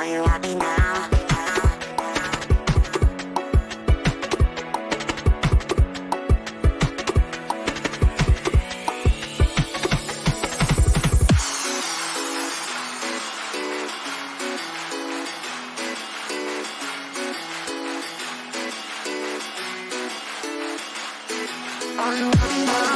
Are you happy now? Are you happy now?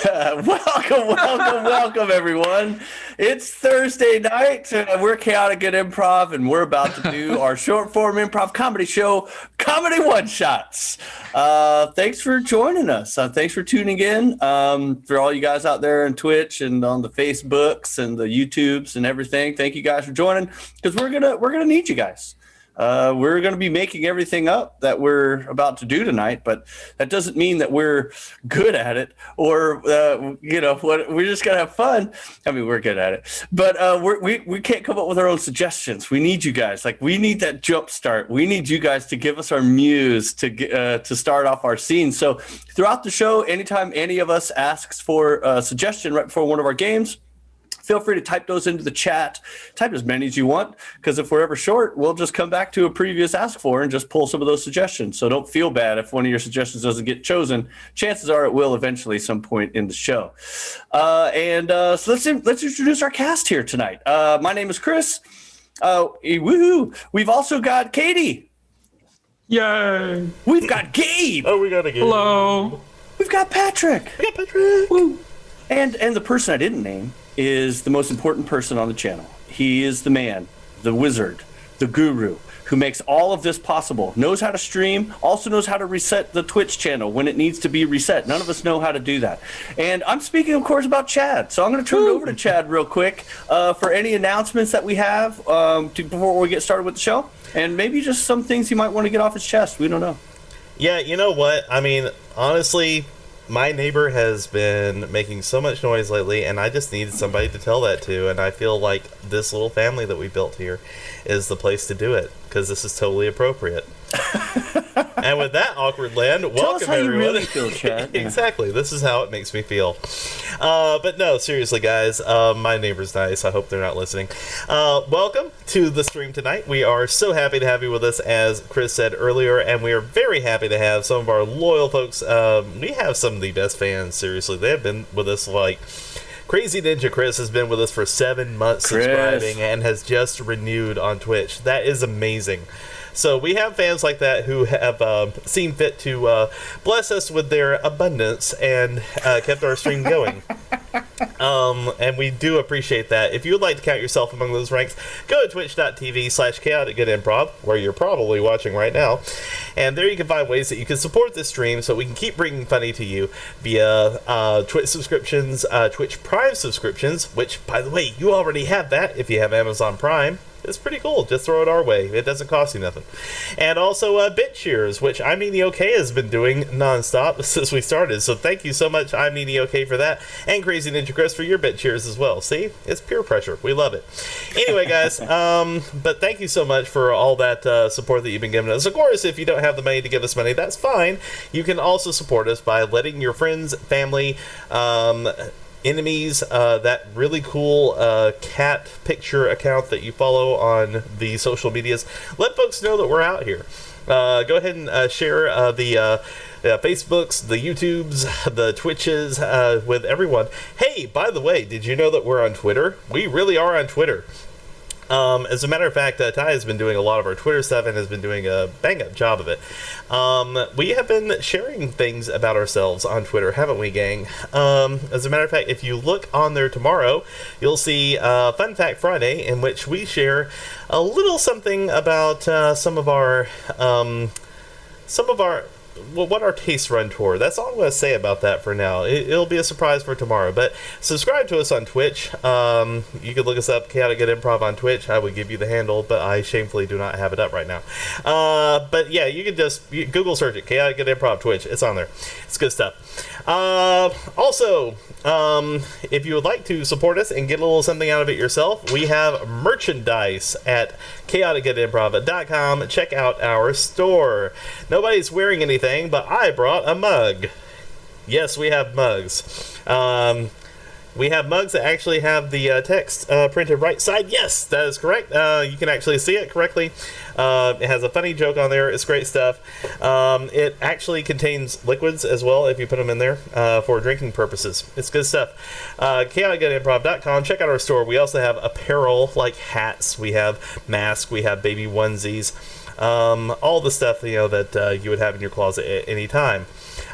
Welcome, everyone. It's Thursday night. We're Chaotic at Improv, and we're about to do our short form improv comedy show, Comedy One Shots. Thanks for joining us. Thanks for tuning in. For all you guys out there on Twitch and on the Facebooks and the YouTubes and everything, thank you guys for joining, because we're gonna need you guys. We're going to be making everything up that we're about to do tonight, but that doesn't mean that we're good at it or, we're just going to have fun. I mean, we're good at it, but we can't come up with our own suggestions. We need you guys. Like, we need that jump start. We need you guys to give us our muse to start off our scene. So throughout the show, anytime any of us asks for a suggestion right before one of our games, feel free to type those into the chat. Type as many as you want, because if we're ever short, we'll just come back to a previous ask for and just pull some of those suggestions. So don't feel bad if one of your suggestions doesn't get chosen. Chances are it will eventually some point in the show. So let's introduce our cast here tonight. My name is Chris. Woohoo! We've also got Katie. Yay! We've got Gabe. Oh, we got a Gabe. Hello. We've got Patrick. We got Patrick. Woo. And the person I didn't name is the most important person on the channel. He is the man, the wizard, the guru, who makes all of this possible, knows how to stream, also knows how to reset the Twitch channel when it needs to be reset. None of us know how to do that. And I'm speaking, of course, about Chad. So I'm going to turn it over to Chad real quick for any announcements that we have before we get started with the show. And maybe just some things he might want to get off his chest. We don't know. Yeah, you know what? I mean, honestly, my neighbor has been making so much noise lately, and I just needed somebody to tell that to, and I feel like this little family that we built here is the place to do it, because this is totally appropriate. And with that awkward land, welcome Tell us how everyone. you really feel, Chad. Exactly, this is how it makes me feel. But no, seriously, guys, my neighbor's nice. I hope they're not listening. Welcome to the stream tonight. We are so happy to have you with us, as Chris said earlier, and we are very happy to have some of our loyal folks. We have some of the best fans, seriously. They have been with us like Crazy Ninja Chris has been with us for 7 months subscribing and has just renewed on Twitch. That is amazing. So we have fans like that who have seen fit to bless us with their abundance and kept our stream going. And we do appreciate that. If you would like to count yourself among those ranks, go to twitch.tv/chaoticgoodimprov, where you're probably watching right now. And there you can find ways that you can support this stream so we can keep bringing funny to you via Twitch subscriptions, Twitch Prime subscriptions, which, by the way, you already have that if you have Amazon Prime. It's pretty cool. Just throw it our way. It doesn't cost you nothing. And also Bit Cheers, which I'm Needy OK has been doing nonstop since we started. So thank you so much, I'm Needy OK, for that. And Crazy Ninja Chris for your Bit Cheers as well. See? It's peer pressure. We love it. Anyway, guys, but thank you so much for all that support that you've been giving us. Of course, if you don't have the money to give us money, that's fine. You can also support us by letting your friends, family, enemies, that really cool cat picture account that you follow on the social medias, let folks know that we're out here. Go ahead and share the Facebooks, the YouTubes, the Twitches with everyone. Hey, by the way, did you know that we're on Twitter? We really are on Twitter. As a matter of fact, Ty has been doing a lot of our Twitter stuff and has been doing a bang-up job of it. We have been sharing things about ourselves on Twitter, haven't we, gang? As a matter of fact, if you look on there tomorrow, you'll see Fun Fact Friday, in which we share a little something about some of our what our tastes run toward. That's all I'm going to say about that for now. It'll be a surprise for tomorrow. But subscribe to us on Twitch. You can look us up, Chaotic Good Improv on Twitch. I would give you the handle, but I shamefully do not have it up right now. But yeah, you can just Google search it, Chaotic Good Improv Twitch. It's on there. It's good stuff. Also, if you would like to support us and get a little something out of it yourself, we have merchandise at chaoticgoodimprov.com. Check out our store. Nobody's wearing anything, but I brought a mug. Yes, we have mugs. We have mugs that actually have the text printed right side. Yes, that is correct. You can actually see it correctly. It has a funny joke on there. It's great stuff. It actually contains liquids as well if you put them in there for drinking purposes. It's good stuff. chaoticgoodimprov.com. Check out our store. We also have apparel like hats. We have masks. We have baby onesies. All the stuff that you would have in your closet at any time.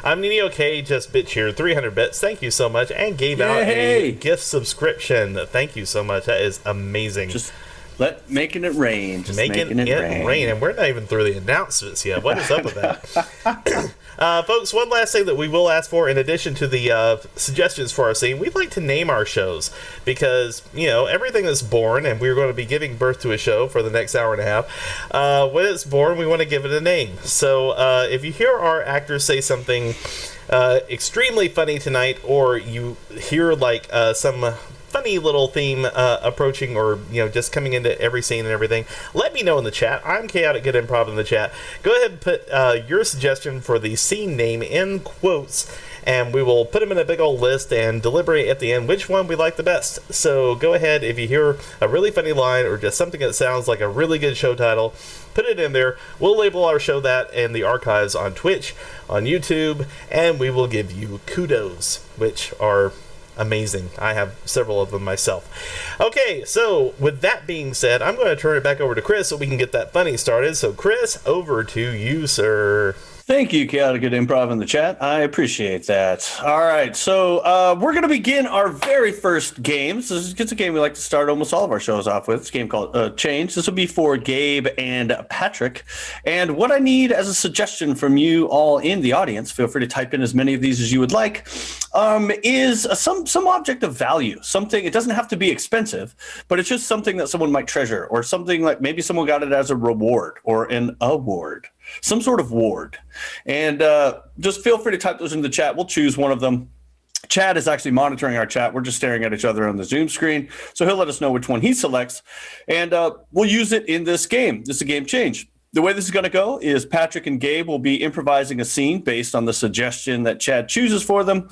I'm Nino K, just bit cheer, 300 bits. Thank you so much. And gave out a gift subscription. Thank you so much. That is amazing. Just making it rain. Just making it rain. And we're not even through the announcements yet. What is up with that? Folks, one last thing that we will ask for, in addition to the suggestions for our scene, we'd like to name our shows because, everything is born, and we're going to be giving birth to a show for the next hour and a half. When it's born, we want to give it a name. So if you hear our actors say something extremely funny tonight, or you hear some funny little theme approaching, or just coming into every scene and everything, let me know in the chat. I'm Chaotic Good Improv in the chat. Go ahead and put your suggestion for the scene name in quotes, and we will put them in a big old list and deliberate at the end which one we like the best. So go ahead, if you hear a really funny line or just something that sounds like a really good show title, put it in there. We'll label our show that in the archives on Twitch, on YouTube, and we will give you kudos, which are amazing. I have several of them myself. Okay, so with that being said, I'm going to turn it back over to Chris so we can get that funny started. So Chris, over to you, sir. Thank you, Chaotic Good Improv in the chat. I appreciate that. All right, so we're going to begin our very first game. So it's a game we like to start almost all of our shows off with. It's a game called Change. This will be for Gabe and Patrick. And what I need as a suggestion from you all in the audience, feel free to type in as many of these as you would like, is some object of value. Something, it doesn't have to be expensive, but it's just something that someone might treasure, or something like maybe someone got it as a reward or an award. Some sort of ward. And just feel free to type those into the chat. We'll choose one of them. Chad is actually monitoring our chat. We're just staring at each other on the Zoom screen. So he'll let us know which one he selects. And we'll use it in this game. This is a game change. The way this is going to go is Patrick and Gabe will be improvising a scene based on the suggestion that Chad chooses for them.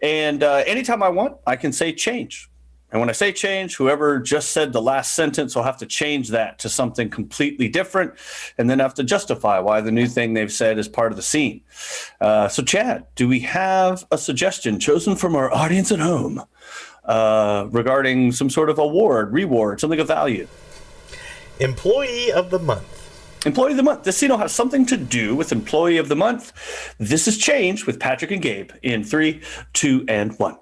And anytime I want, I can say change. And when I say change, whoever just said the last sentence will have to change that to something completely different and then have to justify why the new thing they've said is part of the scene. So, Chad, do we have a suggestion chosen from our audience at home regarding some sort of award, reward, something of value? Employee of the Month. Employee of the Month. This scene will have something to do with Employee of the Month. This is Change with Patrick and Gabe in 3, 2, and 1.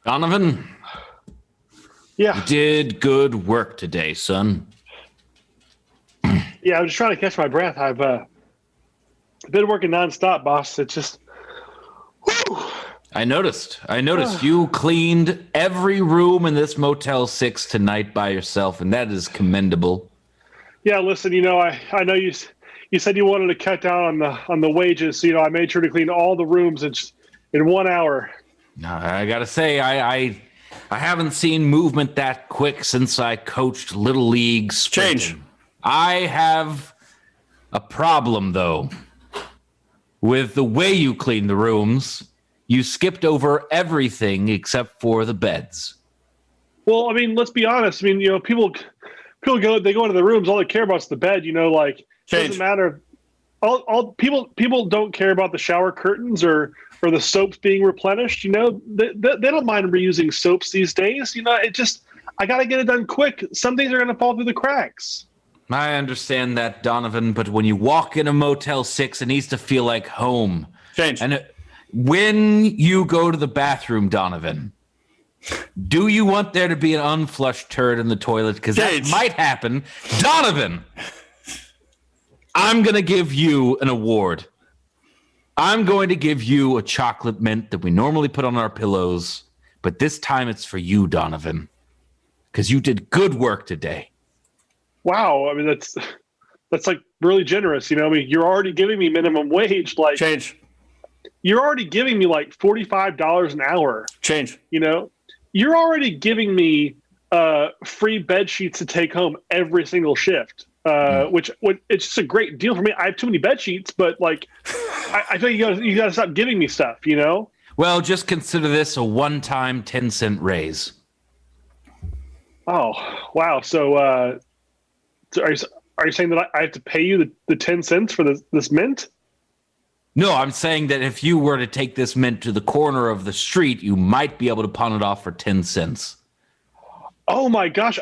Donovan, Yeah, you did good work today, son. yeah. I was just trying to catch my breath. I've been working nonstop, boss. It's just, whew. I noticed you cleaned every room in this Motel 6 tonight by yourself, and that is commendable. Yeah. Listen, I know you said you wanted to cut down on the wages, so I made sure to clean all the rooms in 1 hour. No, I gotta say, I haven't seen movement that quick since I coached Little League sprinting. Change. I have a problem, though, with the way you clean the rooms. You skipped over everything except for the beds. Well, I mean, let's be honest. I mean, people go into the rooms. All they care about is the bed. It doesn't matter. All people don't care about the shower curtains or the soaps being replenished. They don't mind reusing soaps these days. I got to get it done quick. Some things are going to fall through the cracks. I understand that, Donovan, but when you walk in a Motel 6, it needs to feel like home. Change. And when you go to the bathroom, Donovan, do you want there to be an unflushed turd in the toilet? Because that might happen. Donovan, I'm going to give you an award. I'm going to give you a chocolate mint that we normally put on our pillows, but this time it's for you, Donovan, because you did good work today. Wow, I mean that's like really generous. I mean, you're already giving me minimum wage. Change. You're already giving me like $45 an hour. Change. You're already giving me free bed sheets to take home every single shift. Which it's just a great deal for me. I have too many bed sheets, but I think you got to stop giving me stuff. Well, just consider this a one-time 10-cent raise. Oh wow! So are you saying that I have to pay you the 10 cents for this mint? No, I'm saying that if you were to take this mint to the corner of the street, you might be able to pawn it off for 10 cents. Oh my gosh!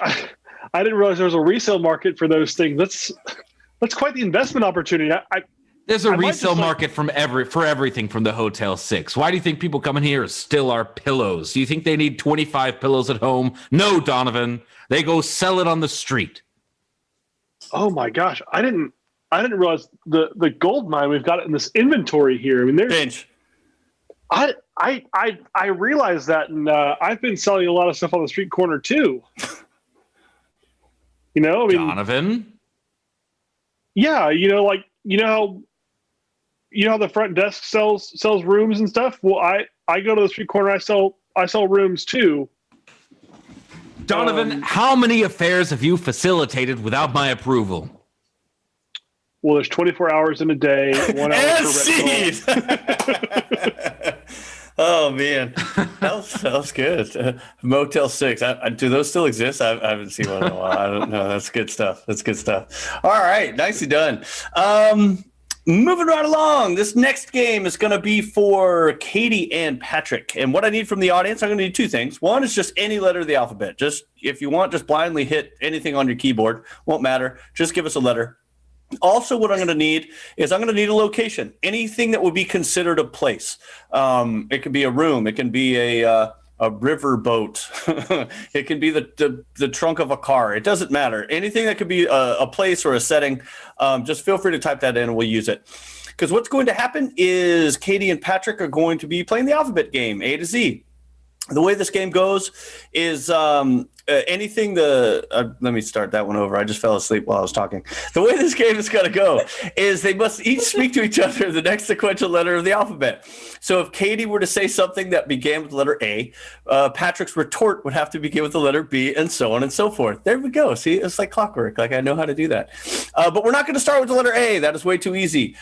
I didn't realize there was a resale market for those things. That's quite the investment opportunity. There's a resale market for everything from the Hotel 6. Why do you think people coming here steal our pillows? Do you think they need 25 pillows at home? No, Donovan. They go sell it on the street. Oh my gosh. I didn't realize the gold mine we've got in this inventory here. I mean, there's I realized that, and I've been selling a lot of stuff on the street corner too. I mean, Donovan. Yeah, how the front desk sells rooms and stuff. Well, I go to the street corner. I sell rooms too. Donovan, how many affairs have you facilitated without my approval? Well, there's 24 hours in a day. 1 hour for Oh man, that was good. Motel 6. Do those still exist? I haven't seen one in a while. I don't know. That's good stuff. All right, nicely done. Moving right along. This next game is going to be for Katie and Patrick. And what I need from the audience, I'm going to need two things. One is just any letter of the alphabet. Just if you want, just blindly hit anything on your keyboard. Won't matter. Just give us a letter. Also, what I'm going to need is I'm going to need a location. Anything that would be considered a place. It could be a room. It can be a river boat. It can be the trunk of a car. It doesn't matter. Anything that could be a place or a setting, just feel free to type that in and we'll use it. Because what's going to happen is Katie and Patrick are going to be playing the alphabet game, A to Z. The way this game goes is anything let me start that one over. I just fell asleep while I was talking. The way this game is going to go is they must each speak to each other the next sequential letter of the alphabet. So if Katie were to say something that began with the letter A, Patrick's retort would have to begin with the letter B, and so on and so forth. There we go. See, it's like clockwork. Like I know how to do that. But we're not going to start with the letter A. That is way too easy.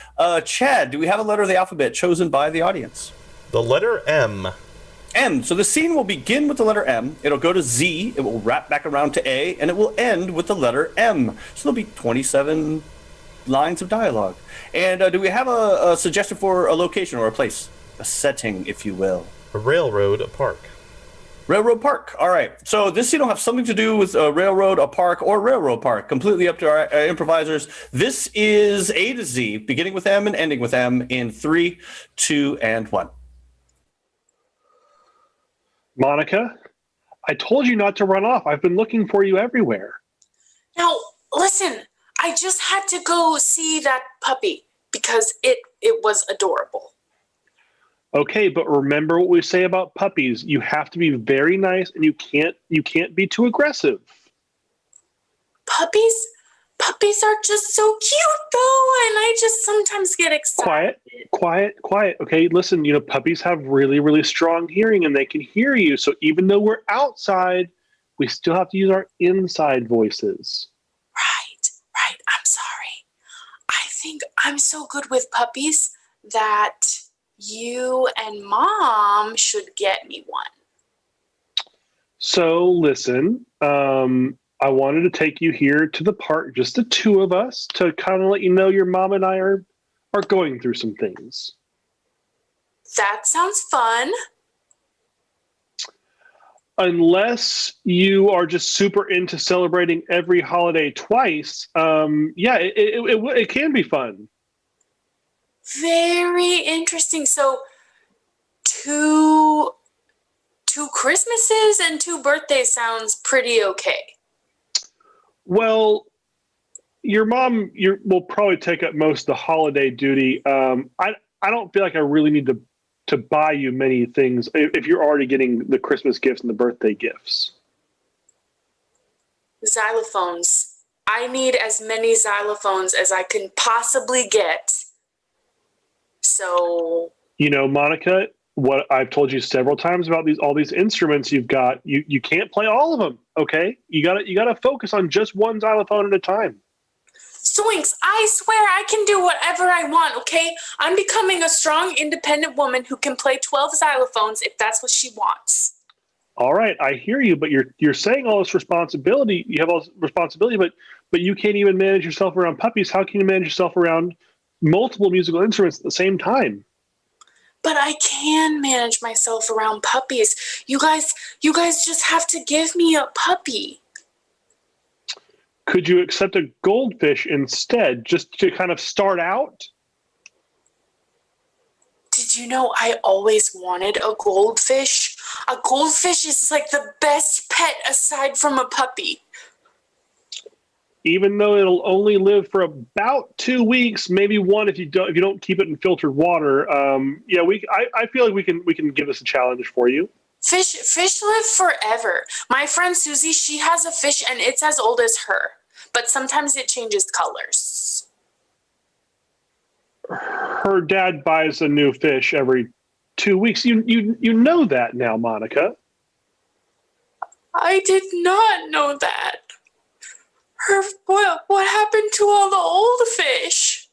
Chad, do we have a letter of the alphabet chosen by the audience? The letter M. M. So the scene will begin with the letter M. It'll go to Z. It will wrap back around to A, and it will end with the letter M. So there'll be 27 lines of dialogue. And do we have a suggestion for a location or a place? A setting, if you will. A railroad, a park. Railroad park. All right. So this scene will have something to do with a railroad, a park, or railroad park. Completely up to our improvisers. This is A to Z, beginning with M and ending with M in 3, 2, and 1. Monica, I told you not to run off. I've been looking for you everywhere. Now, listen, I just had to go see that puppy because it was adorable. Okay, but remember what we say about puppies. You have to be very nice and you can't be too aggressive. Puppies are just so cute though, and I just sometimes get excited. Quiet. Okay, listen, puppies have really, really strong hearing and they can hear you. So even though we're outside, we still have to use our inside voices. Right. I'm sorry. I think I'm so good with puppies that you and Mom should get me one. So listen, I wanted to take you here to the park, just the two of us, to kind of let you know your mom and I are going through some things. That sounds fun. Unless you are just super into celebrating every holiday twice, it can be fun. Very interesting. So, two Christmases and 2 birthdays sounds pretty okay. Well, your mom will probably take up most of the holiday duty. I don't feel like I really need to buy you many things if you're already getting the Christmas gifts and the birthday gifts. Xylophones. I need as many xylophones as I can possibly get. So, Monica, what I've told you several times about all these instruments you've got, you can't play all of them, okay? You gotta focus on just one xylophone at a time. Swinks, I swear I can do whatever I want, okay? I'm becoming a strong, independent woman who can play 12 xylophones if that's what she wants. All right, I hear you, but you're saying all this responsibility. You have all this responsibility, but you can't even manage yourself around puppies. How can you manage yourself around multiple musical instruments at the same time? But I can manage myself around puppies. You guys just have to give me a puppy. Could you accept a goldfish instead, just to kind of start out? Did you know I always wanted a goldfish? A goldfish is like the best pet aside from a puppy. Even though it'll only live for about 2 weeks, maybe one if you don't keep it in filtered water. I feel like we can give this a challenge for you. Fish live forever. My friend Susie, she has a fish and it's as old as her, but sometimes it changes colors. Her dad buys a new fish every 2 weeks. You know that now, Monica. I did not know that. What happened to all the old fish?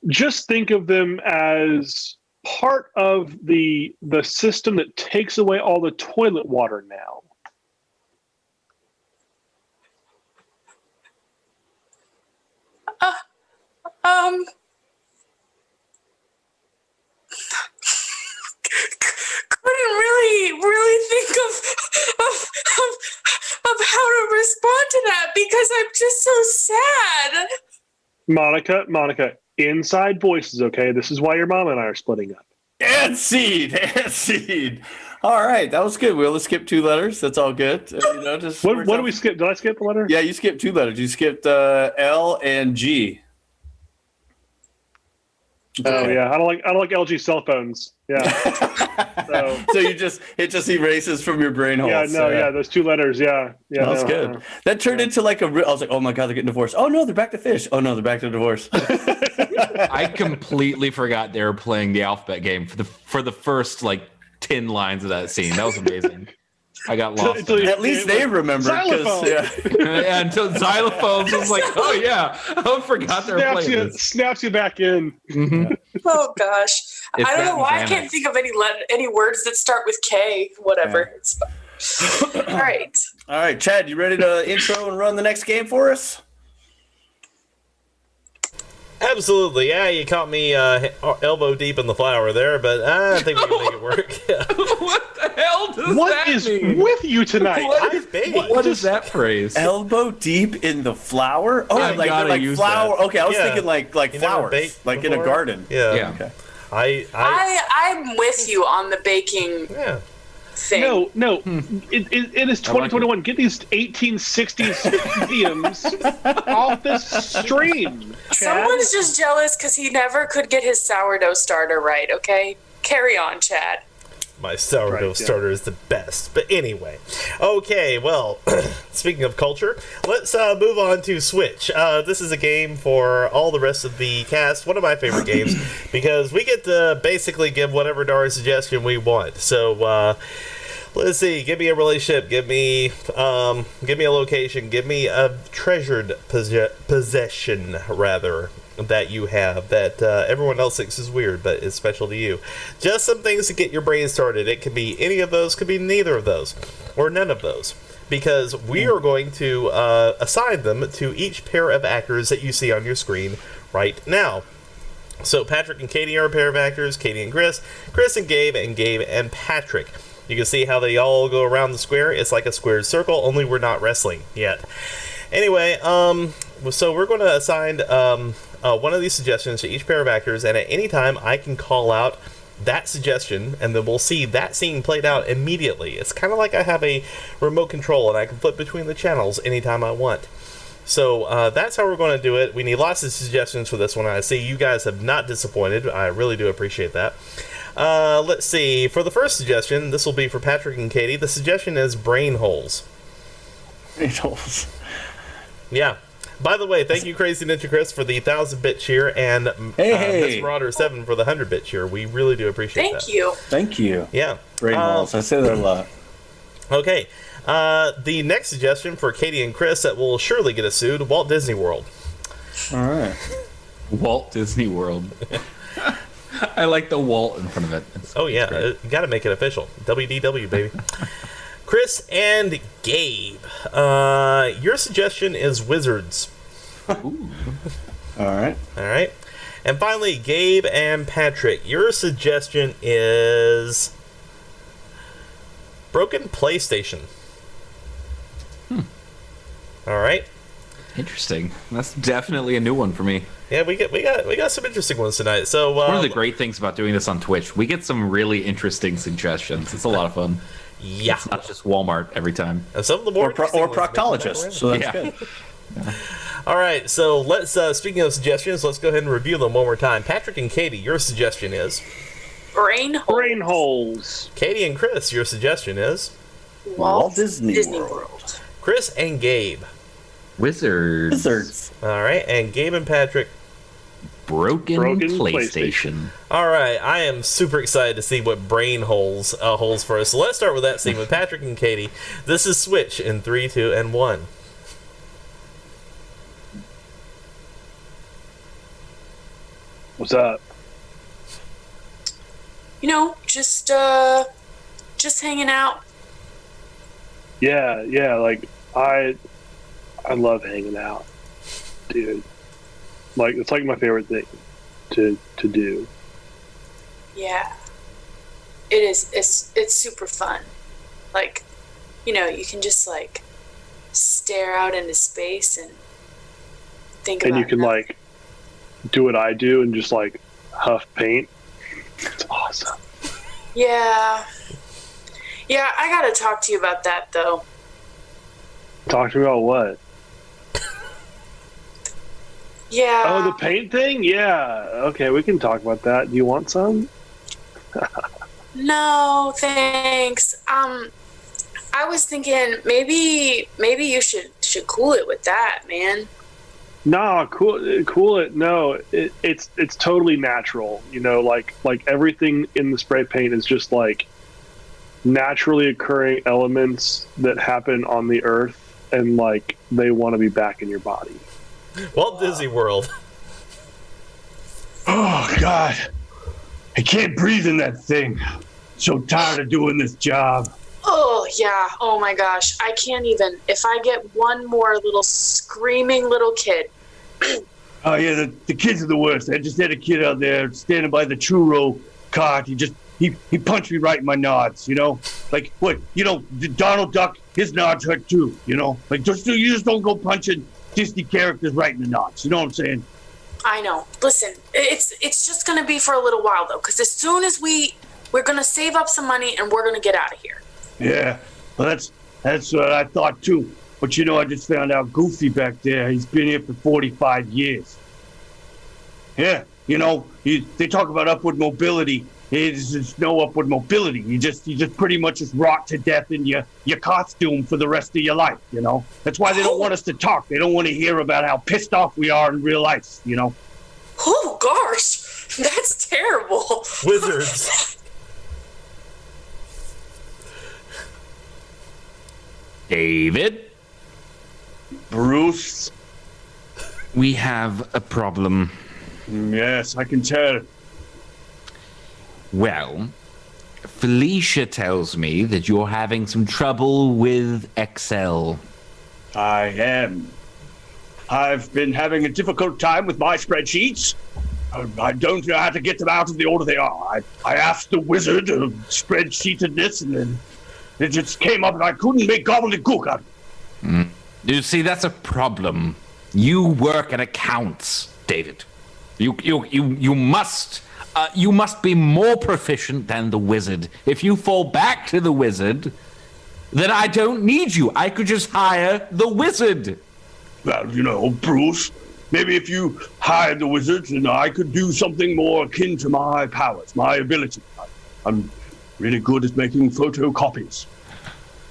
Just think of them as part of the system that takes away all the toilet water now. Couldn't really think of how to respond to that because I'm just so sad. Monica, inside voices, okay? This is why your mom and I are splitting up. And seed. All right, that was good. We only skipped 2 letters. That's all good. What did we skip? Did I skip a letter? Yeah, you skipped 2 letters. You skipped L and G. Oh yeah, I don't like LG cell phones. Yeah. So it just erases from your brain holes. Yeah, those 2 letters. Yeah. That's good. That turned into like I was like, oh my God, they're getting divorced. Oh no, they're back to fish. Oh no, they're back to divorce. I completely forgot they were playing the alphabet game for the first like 10 lines of that scene. That was amazing. I got lost. At least they remember. Yeah, until xylophones was like, oh yeah, I forgot they were playing this. Snaps you back in. Mm-hmm. Oh gosh, I don't know why I can't think of any words that start with K. Whatever. Yeah. All right, Chad, you ready to intro and run the next game for us? Absolutely, yeah. You caught me elbow deep in the flour there, but I think we can make it work. Yeah. What the hell does that mean? What is with you tonight? What is that phrase? Elbow deep in the flour? Oh, I like flour. That. Okay, I was thinking like flowers, like in a garden. Yeah. Okay. I'm with you on the baking. Yeah. Thing. No. It is 2021. Get these 1860s idioms off this stream. Chad. Someone's just jealous because he never could get his sourdough starter right, okay? Carry on, Chad. My sourdough starter is the best. But anyway. Okay, well, speaking of culture, let's move on to Switch. This is a game for all the rest of the cast. One of my favorite games because we get to basically give whatever darn suggestion we want. So, let's see. Give me a relationship. Give me a location. Give me a treasured possession, rather, that you have that everyone else thinks is weird, but is special to you. Just some things to get your brain started. It could be any of those, could be neither of those, or none of those, because we are going to assign them to each pair of actors that you see on your screen right now. So Patrick and Katie are a pair of actors, Katie and Chris and Gabe and Patrick. You can see how they all go around the square. It's like a squared circle, only we're not wrestling yet. Anyway, so we're going to assign one of these suggestions to each pair of actors, and at any time I can call out that suggestion, and then we'll see that scene played out immediately. It's kind of like I have a remote control, and I can flip between the channels anytime I want. So that's how we're going to do it. We need lots of suggestions for this one. I see you guys have not disappointed. I really do appreciate that. Let's see. For the first suggestion, this will be for Patrick and Katie. The suggestion is brain holes. Brain holes. Yeah. By the way, thank you, Crazy Ninja Chris, for the 1,000-bit cheer, and Miss Marauder 7 for the 100-bit cheer. We really do appreciate that. Thank you. Yeah. Brain holes. I say that a lot. Okay. The next suggestion for Katie and Chris that will surely get us sued, Walt Disney World. All right. Walt Disney World. I like the Walt in front of it. You got to make it official. WDW, baby. Chris and Gabe, your suggestion is wizards. Ooh. All right. And finally, Gabe and Patrick, your suggestion is broken PlayStation. All right. Interesting. That's definitely a new one for me. Yeah, we got some interesting ones tonight. So One of the great things about doing this on Twitch, we get some really interesting suggestions. It's a lot of fun. yeah, It's not just Walmart every time. and some of the more Or interesting ones make it back proctologists. around. So that's Yeah. good. All right, so let's. Speaking of suggestions, let's go ahead and review them one more time. Patrick and Katie, your suggestion is. Brain holes. Katie and Chris, your suggestion is. Walt Disney World. Chris and Gabe. Wizards. All right, and Gabe and Patrick. Broken PlayStation. PlayStation. All right, I am super excited to see what brain holes holds for us. So let's start with that scene with Patrick and Katie. This is Switch in 3, 2, and 1. What's up? You know, just hanging out. Yeah, like I love hanging out, dude. Like it's like my favorite thing to do. Yeah. It is. It's super fun. Like, you know, you can just like stare out into space and think about And you can nothing. like do what I do and just like huff paint. It's awesome. Yeah. Yeah, I gotta talk to you about that though. Talk to me about what? Yeah. Oh, the paint thing? Yeah. Okay, we can talk about that. Do you want some? No, thanks. I was thinking maybe you should cool it with that, man. No, cool it. No, it's totally natural. You know, like everything in the spray paint is just like naturally occurring elements that happen on the earth, and like they want to be back in your body. Walt Disney World. Oh, God. I can't breathe in that thing. So tired of doing this job. Oh, yeah. Oh my gosh. I can't even. If I get one more little screaming little kid. Oh, yeah, the kids are the worst. I just had a kid out there standing by the churro cart. He punched me right in my nods, you know? Like, what? You know, Donald Duck, his nods hurt too, you know? Like, you just don't go punching Disney characters right in the nods. You know what I'm saying? I know. Listen, it's just gonna be for a little while though, because as soon as we're gonna save up some money and we're gonna get out of here. Yeah, well, that's what I thought too. But you know, I just found out Goofy back there, he's been here for 45 years. Yeah, you know, they talk about upward mobility. There's no upward mobility. You just pretty much just rot to death in your costume for the rest of your life, you know? That's why they don't want us to talk. They don't want to hear about how pissed off we are in real life, you know? Oh gosh, that's terrible. Wizards. David, Bruce? we have a problem. Yes, I can tell. Well, Felicia tells me that you're having some trouble with Excel. I am. I've been having a difficult time with my spreadsheets. I don't know how to get them out of the order they are. I asked the wizard of spreadsheeted this, and then it just came up and I couldn't make gobbledygook out of it. You see, that's a problem. You work in accounts, David. You must be more proficient than the wizard. If you fall back to the wizard, then I don't need you. I could just hire the wizard. Well, you know, Bruce, maybe if you hired the wizards, then I could do something more akin to my powers, my ability. I'm really good at making photocopies.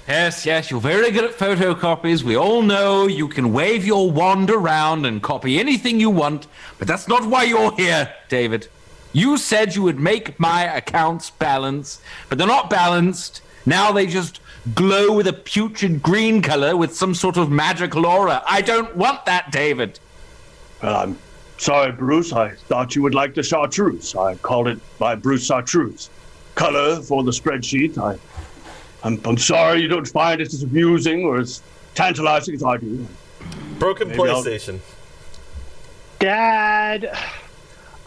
Yes, you're very good at photocopies. We all know you can wave your wand around and copy anything you want, but that's not why you're here, David. You said you would make my accounts balance, but they're not balanced. Now they just glow with a putrid green color with some sort of magical aura. I don't want that, David. Well, I'm sorry, Bruce. I thought you would like the chartreuse. I called it my Bruce chartreuse color for the spreadsheet. I'm sorry you don't find it as amusing or as tantalizing as I do. Broken Maybe PlayStation. Dad,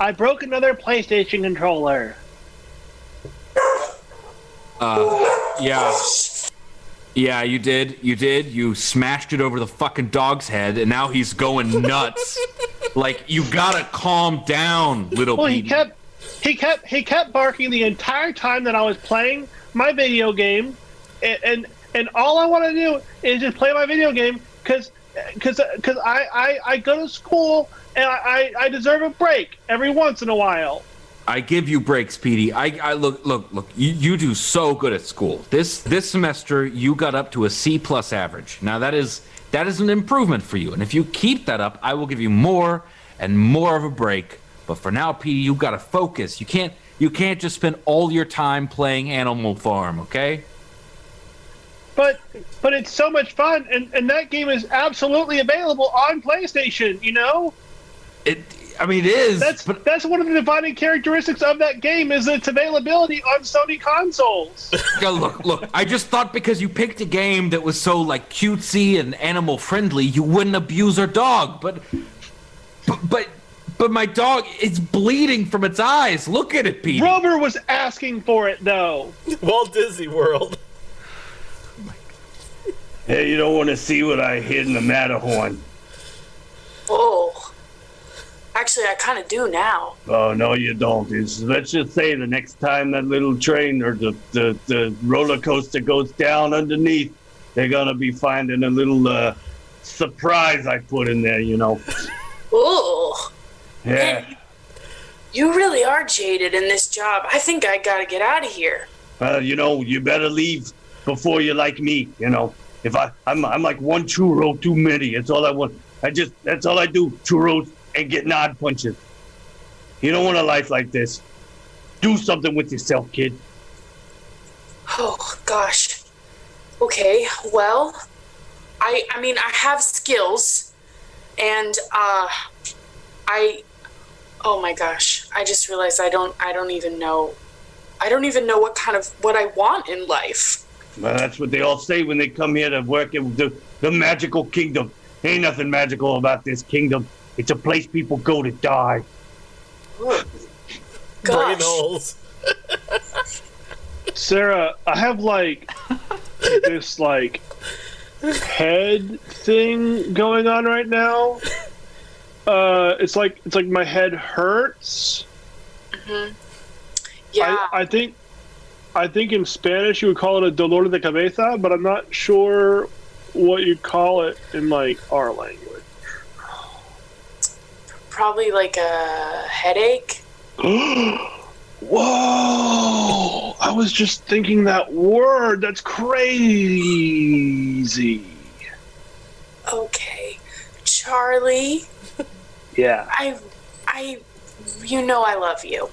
I broke another PlayStation controller. Yeah. Yeah, you did. You did. You smashed it over the fucking dog's head, and now he's going nuts. Like, you gotta calm down, little Well, Pete. he kept barking the entire time that I was playing my video game, and all I want to do is just play my video game because I go to school and I deserve a break every once in a while. I give you breaks, Petey. I look. You do so good at school. This semester, you got up to a C+ average. Now that is an improvement for you. And if you keep that up, I will give you more and more of a break. But for now, Petey, you got to focus. You can't just spend all your time playing Animal Farm, okay? But it's so much fun, and that game is absolutely available on PlayStation. You know. It is. That's one of the defining characteristics of that game is its availability on Sony consoles. Look. I just thought because you picked a game that was so like cutesy and animal friendly, you wouldn't abuse our dog. But my dog is bleeding from its eyes. Look at it, Pete. Rover was asking for it though. Walt Disney World. Hey, you don't want to see what I hid in the Matterhorn. Oh. Actually, I kind of do now. Oh, no, you don't. Let's just say the next time that little train or the roller coaster goes down underneath, they're going to be finding a little surprise I put in there, you know. Oh. Yeah. Man, you really are jaded in this job. I think I got to get out of here. Well, you know, you better leave before you're like me, you know. If I'm like one churro too many. That's all I want. That's all I do, churros and get nod punches. You don't want a life like this. Do something with yourself, kid. Oh, gosh. Okay, well, I mean, I have skills, and, oh my gosh, I just realized I don't even know what I want in life. Well, that's what they all say when they come here to work in the magical kingdom. Ain't nothing magical about this kingdom. It's a place people go to die. Oh, Brain gosh. holes. Sarah, I have like this like head thing going on right now. It's like my head hurts. Mm-hmm. Yeah. I think in Spanish you would call it a dolor de cabeza, but I'm not sure what you call it in like our language. Probably like a headache. Whoa! I was just thinking that word. That's crazy. Okay. Charlie, Yeah. I you know I love you.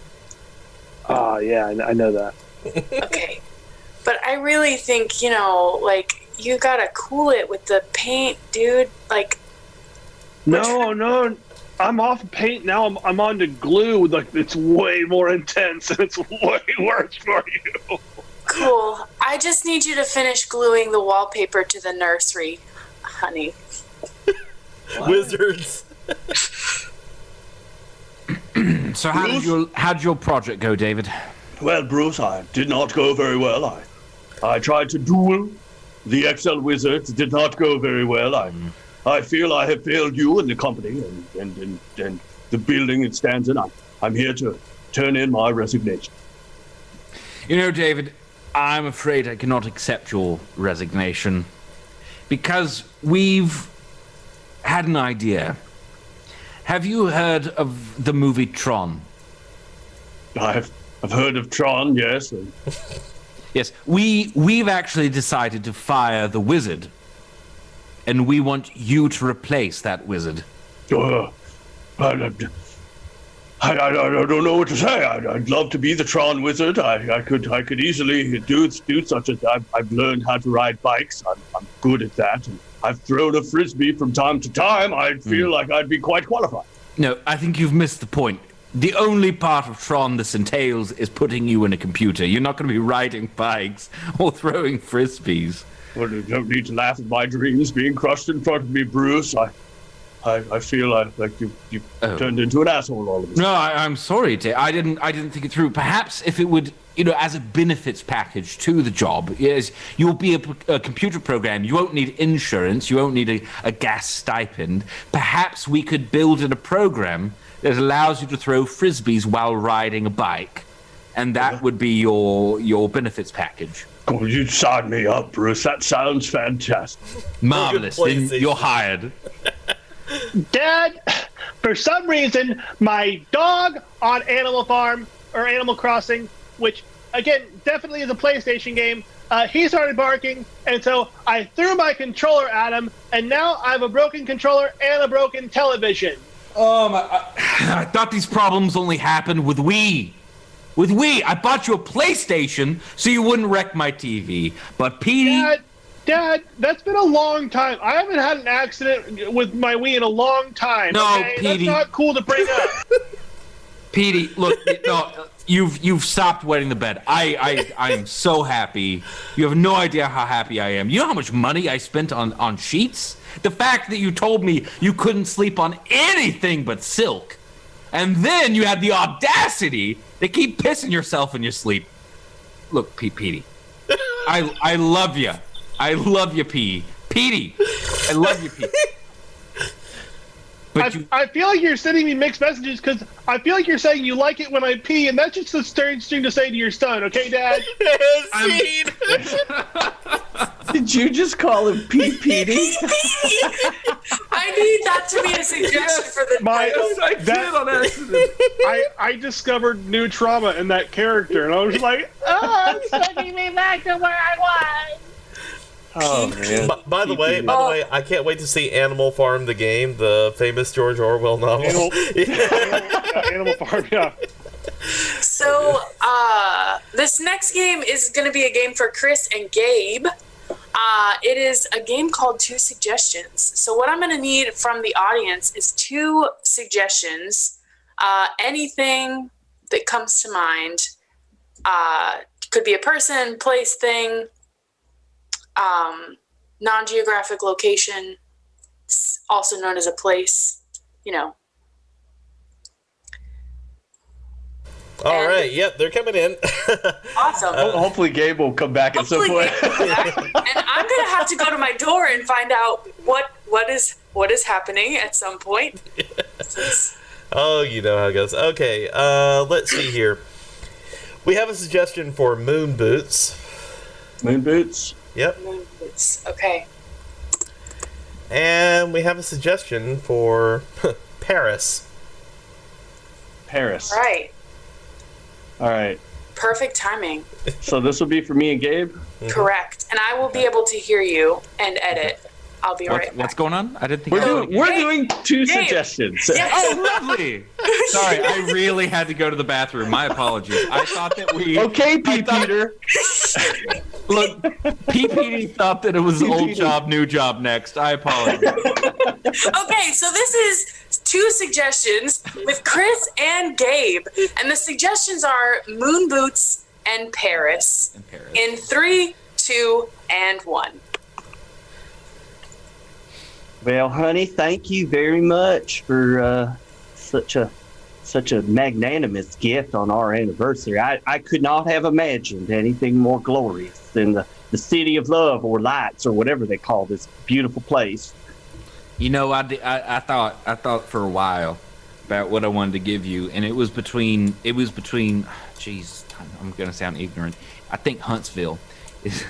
Yeah, I know that. Okay. But I really think, like, you gotta cool it with the paint, dude. Like, No. I'm off of paint now. I'm on to glue. Like, it's way more intense and it's way worse for you. cool. I just need you to finish gluing the wallpaper to the nursery, honey. Wizards. So how did your project go, David? Well, Bruce, I did not go very well. I tried to duel the Excel Wizards. It did not go very well. I feel I have failed you and the company and the building it stands in. I'm here to turn in my resignation. You know, David, I'm afraid I cannot accept your resignation because we've had an idea. Have you heard of the movie Tron? I've heard of Tron, yes. Yes, we've actually decided to fire the wizard, and we want you to replace that wizard. I don't know what to say. I'd love to be the Tron wizard. I could easily do such as I've learned how to ride bikes. I'm good at that. And I've thrown a frisbee from time to time. I feel like I'd be quite qualified. No, I think you've missed the point. The only part of Tron this entails is putting you in a computer. You're not going to be riding bikes or throwing frisbees. Well, you don't need to laugh at my dreams being crushed in front of me, Bruce. I feel like you turned into an asshole all of a sudden. No, I'm sorry, I didn't think it through. Perhaps if it would as a benefits package to the job is you'll be a computer program. You won't need insurance. You won't need a gas stipend. Perhaps we could build in a program that allows you to throw frisbees while riding a bike, and that would be your benefits package. Oh, you'd sign me up, Bruce. That sounds fantastic. Marvelous. Then you're hired. Dad, for some reason, my dog on Animal Farm or Animal Crossing, which again definitely is a PlayStation game, he started barking, and so I threw my controller at him, and now I have a broken controller and a broken television. I thought these problems only happened with Wii. With Wii, I bought you a PlayStation so you wouldn't wreck my TV. But Petey... Dad, that's been a long time. I haven't had an accident with my Wii in a long time. No, okay? Petey. That's not cool to bring up. Petey, look, no, you've stopped wetting the bed. I am so happy. You have no idea how happy I am. You know how much money I spent on sheets? The fact that you told me you couldn't sleep on anything but silk. And then you had the audacity to keep pissing yourself in your sleep. Look, Petey, I love you. I love you, Petey. I love you, Petey. But I feel like you're sending me mixed messages because I feel like you're saying you like it when I pee, and that's just a strange thing to say to your son, okay, Dad? Did you just call him Petey? I need that to be a suggestion for the title. On accident. I discovered new trauma in that character, and I was like, oh, it's sending me back to where I was. Oh, man. By the way, I can't wait to see Animal Farm the game, the famous George Orwell novel. Animal Farm, yeah. So, this next game is going to be a game for Chris and Gabe. It is a game called Two Suggestions. So what I'm going to need from the audience is 2 suggestions. Anything that comes to mind. Could be a person, place, thing, non-geographic location, also known as a place, All right, yep, they're coming in. Awesome. Hopefully Gabe will come back at some point. And I'm gonna have to go to my door and find out what is happening at some point. Oh, you know how it goes. Okay, let's see here. We have a suggestion for moon boots. Moon boots? Yep. Moon boots. Okay. And we have a suggestion for Paris. Paris. Right. All right. Perfect timing. So this will be for me and Gabe? Mm-hmm. Correct. And I will be able to hear you and edit. I'll be right back. What's going on? I didn't think We're doing 2 suggestions. Yes. Oh, lovely. Sorry, I really had to go to the bathroom. My apologies. I thought that we... Okay, Peter. Look, Petey thought that it was old job, new job next. I apologize. Okay, so this is 2 suggestions with Chris and Gabe. And the suggestions are moon boots and Paris. In 3, 2, and 1. Well, honey, thank you very much for such a magnanimous gift on our anniversary. I could not have imagined anything more glorious than the city of love or lights or whatever they call this beautiful place. I thought for a while about what I wanted to give you, and it was between. Jeez, I'm gonna sound ignorant. I think Huntsville is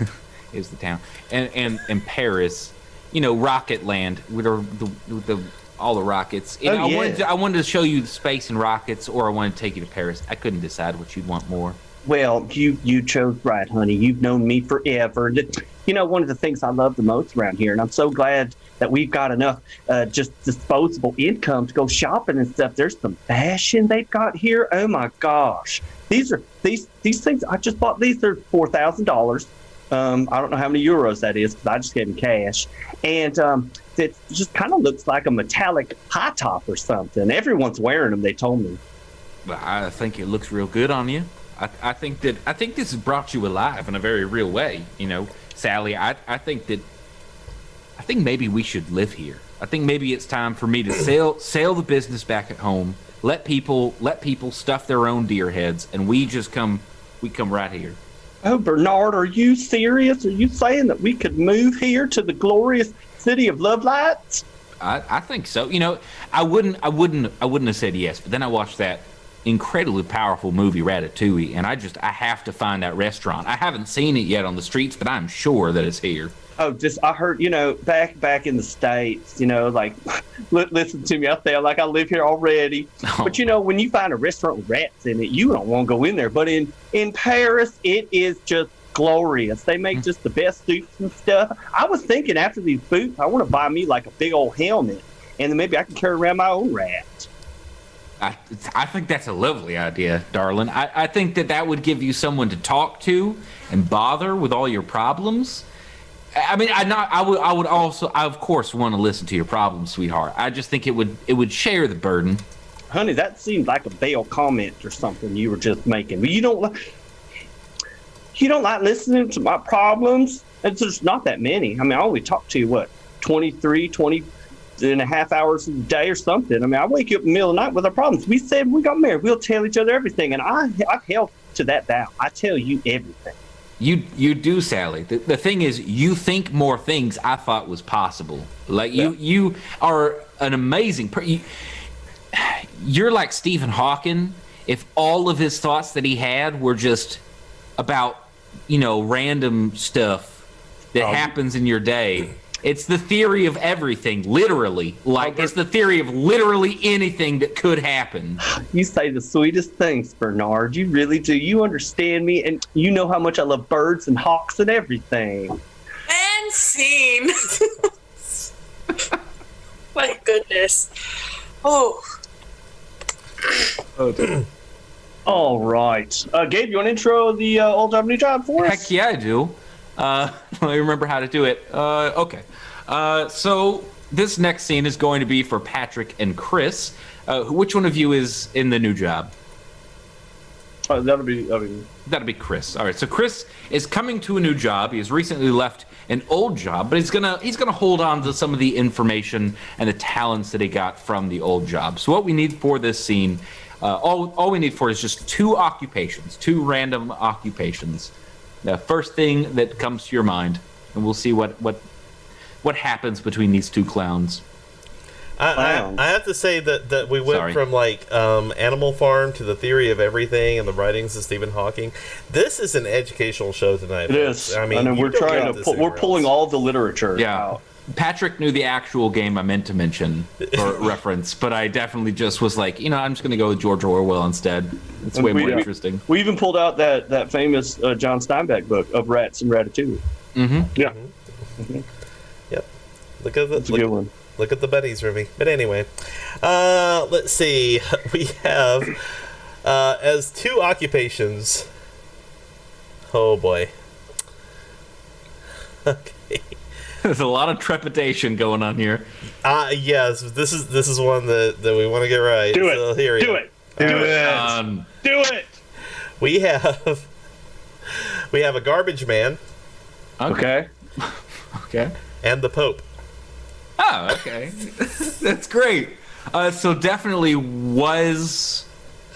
the town, and Paris. Rocket Land with all the rockets. I wanted to show you the space and rockets, or I wanted to take you to Paris. I couldn't decide what you'd want more. Well, you chose right, honey. You've known me forever. One of the things I love the most around here, and I'm so glad that we've got enough just disposable income to go shopping and stuff. There's some fashion they've got here. Oh my gosh, these things I just bought. These are $4,000. I don't know how many euros that is because I just gave him cash. And it just kind of looks like a metallic high top or something. Everyone's wearing them, they told me. Well, I think it looks real good on you. I think this has brought you alive in a very real way. Sally, I think maybe we should live here. I think maybe it's time for me to sail the business back at home. Let people stuff their own deer heads, and we just come we come right here. Oh, Bernard, are you serious? Are you saying that we could move here to the glorious city of Love Lights? I think so. You know, I wouldn't have said yes, but then I watched that incredibly powerful movie Ratatouille, and I have to find that restaurant. I haven't seen it yet on the streets, but I'm sure that it's here. Oh, I heard, back in the States, like, listen to me, I feel like I live here already. Oh. But, when you find a restaurant with rats in it, you don't want to go in there. But in Paris, it is just glorious. They make just the best suits and stuff. I was thinking after these boots, I want to buy me like a big old helmet, and then maybe I can carry around my own rat. I think that's a lovely idea, darling. I think that would give you someone to talk to and bother with all your problems. I mean, I would also, of course, want to listen to your problems, sweetheart. I just think it would share the burden. Honey, that seemed like a bail comment or something you were just making. But you don't like listening to my problems? It's just not that many. I mean, I only talk to you, 20 and a half hours a day or something. I mean, I wake you up in the middle of the night with our problems. We said we got married. We'll tell each other everything. And I've held to that vow. I tell you everything. You do, Sally. The thing is, you think more things I thought was possible. Like, you are an amazing person. You're like Stephen Hawking. If all of his thoughts that he had were just about, random stuff that happens in your day. It's the theory of everything, literally. Like, it's the theory of literally anything that could happen. You say the sweetest things, Bernard. You really do. You understand me, and you know how much I love birds and hawks and everything. And scene. My goodness. Oh. All right. Gabe, you want to intro the old job, new job for us? Heck yeah, I do. Let me remember how to do it. Okay. So this next scene is going to be for Patrick and Chris. Which one of you is in the new job? That'll be Chris. All right. So Chris is coming to a new job. He has recently left an old job, but he's gonna hold on to some of the information and the talents that he got from the old job. So what we need for this scene, all we need for is just two random occupations. The first thing that comes to your mind, and we'll see what happens between these two clowns. I have to say that we went from Animal Farm to the theory of everything and the writings of Stephen Hawking. This is an educational show tonight. It is. I mean, we're pulling all the literature out. Patrick knew the actual game I meant to mention for reference, but I definitely just was like, I'm just going to go with George Orwell instead. It's way more interesting. We even pulled out that famous John Steinbeck book of rats and Ratatouille. Mm-hmm. Yeah. Mm-hmm. Yep. That's a good one. Look at the buddies, Ruby. But anyway, let's see. We have as two occupations. Oh boy. Okay. There's a lot of trepidation going on here. Yes, this is one that we want to get right. Do it. So here Do it. Do it. We have a garbage man. Okay. Okay. And the Pope. Oh, okay. That's great. So definitely was.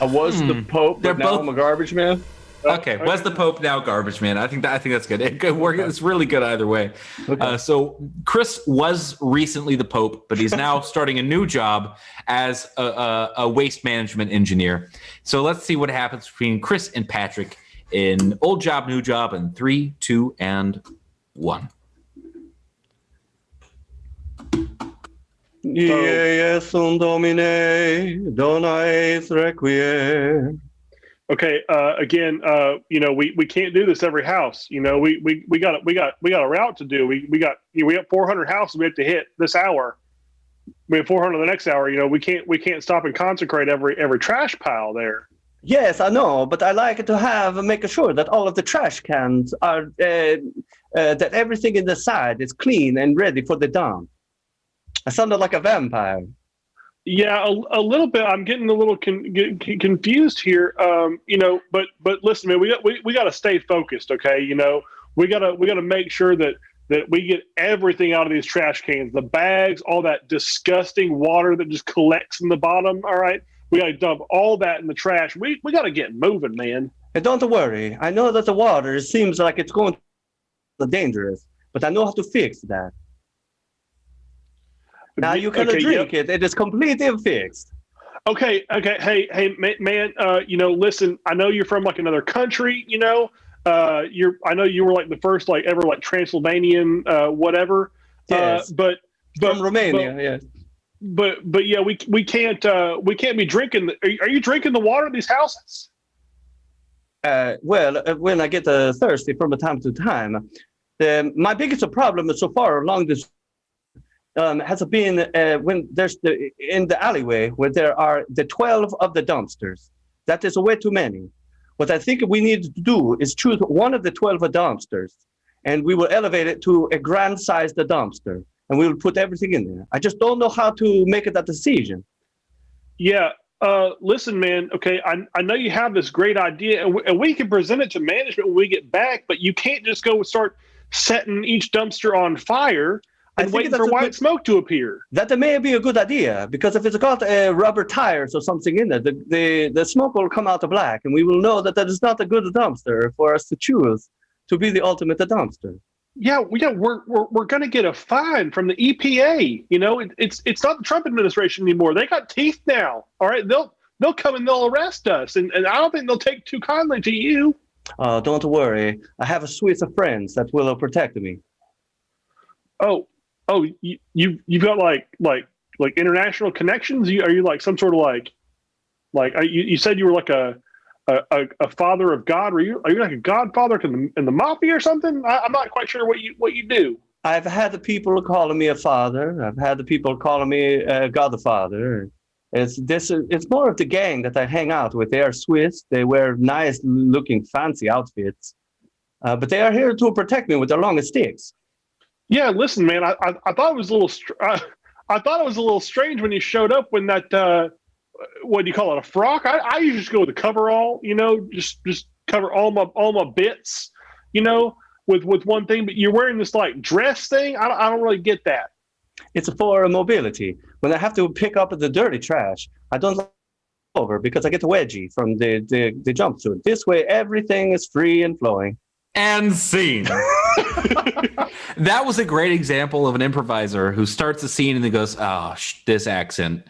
I was the Pope, but now I'm a garbage man. Okay, was the Pope, now garbage man. I think that's good. It could work. It's really good either way. Okay. So Chris was recently the Pope, but he's now starting a new job as a waste management engineer. So let's see what happens between Chris and Patrick in old job, new job, in 3, 2, and 1. Jesum Domine, dona eis requiem. Okay. Again, we can't do this every house. We got a route to do. We have 400 houses we have to hit this hour. We have 400 the next hour. We can't stop and consecrate every trash pile there. Yes, I know, but I like to make sure that all of the trash cans are that everything in the side is clean and ready for the dump. I sounded like a vampire. Yeah, a little bit. I'm getting a little confused here. But listen, man, we got to stay focused. Okay, we got to make sure that we get everything out of these trash cans, the bags, all that disgusting water that just collects in the bottom. All right, we got to dump all that in the trash. We got to get moving, man. And don't worry, I know that the water seems like it's going to be dangerous, but I know how to fix that. Now you can drink it. It is completely fixed. Okay. Hey, man. Listen. I know you're from like another country. I know you were like the first like ever like Transylvanian whatever. Yes. But from Romania. Yes. But yeah, we can't be drinking. Are you drinking the water in these houses? When I get thirsty from time to time, my biggest problem so far along this has been when there's in the alleyway where there are the 12 of the dumpsters. That is way too many. What I think we need to do is choose one of the 12 dumpsters, and we will elevate it to a grand-sized dumpster, and we will put everything in there. I just don't know how to make that decision. Yeah. Listen, man. Okay, I know you have this great idea, and we can present it to management when we get back. But you can't just go start setting each dumpster on fire and waiting for white smoke to appear. That may be a good idea, because if it's got rubber tires or something in it, the smoke will come out black, and we will know that is not a good dumpster for us to choose to be the ultimate dumpster. Yeah, we're gonna get a fine from the EPA. It's not the Trump administration anymore. They got teeth now. All right, they'll come and they'll arrest us, and I don't think they'll take too kindly to you. Don't worry, I have a suite of friends that will protect me. Oh, you've got like international connections. Are you like some sort of like you said you were like a father of God? Are you like a godfather in the mafia or something? I'm not quite sure what you do. I've had the people calling me a father. I've had the people calling me a godfather. It's more of the gang that I hang out with. They are Swiss. They wear nice looking fancy outfits, but they are here to protect me with their long sticks. Yeah, listen, man. I thought it was a little. I thought it was a little strange when you showed up when that. What do you call it? A frock? I usually just go with a coverall. Just cover all my bits. With one thing. But you're wearing this like dress thing. I don't really get that. It's for mobility. When I have to pick up the dirty trash, I don't over because I get the wedgie from the jumpsuit. This way, everything is free and flowing. And scene. That was a great example of an improviser who starts a scene and then goes, "Oh, this accent.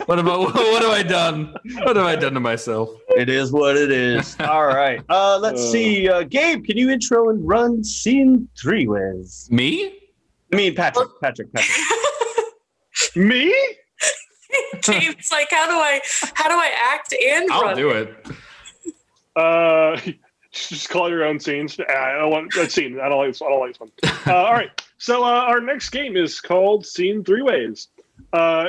What have I done? What have I done to myself?" It is what it is. All right. Let's see. Gabe, can you intro and run scene 3 with me? I mean, Patrick. Me? James, like, how do I act and I'll run? do it. Just call your own scenes. I don't want that scene. I don't like this one. All right. So our next game is called Scene 3 Ways.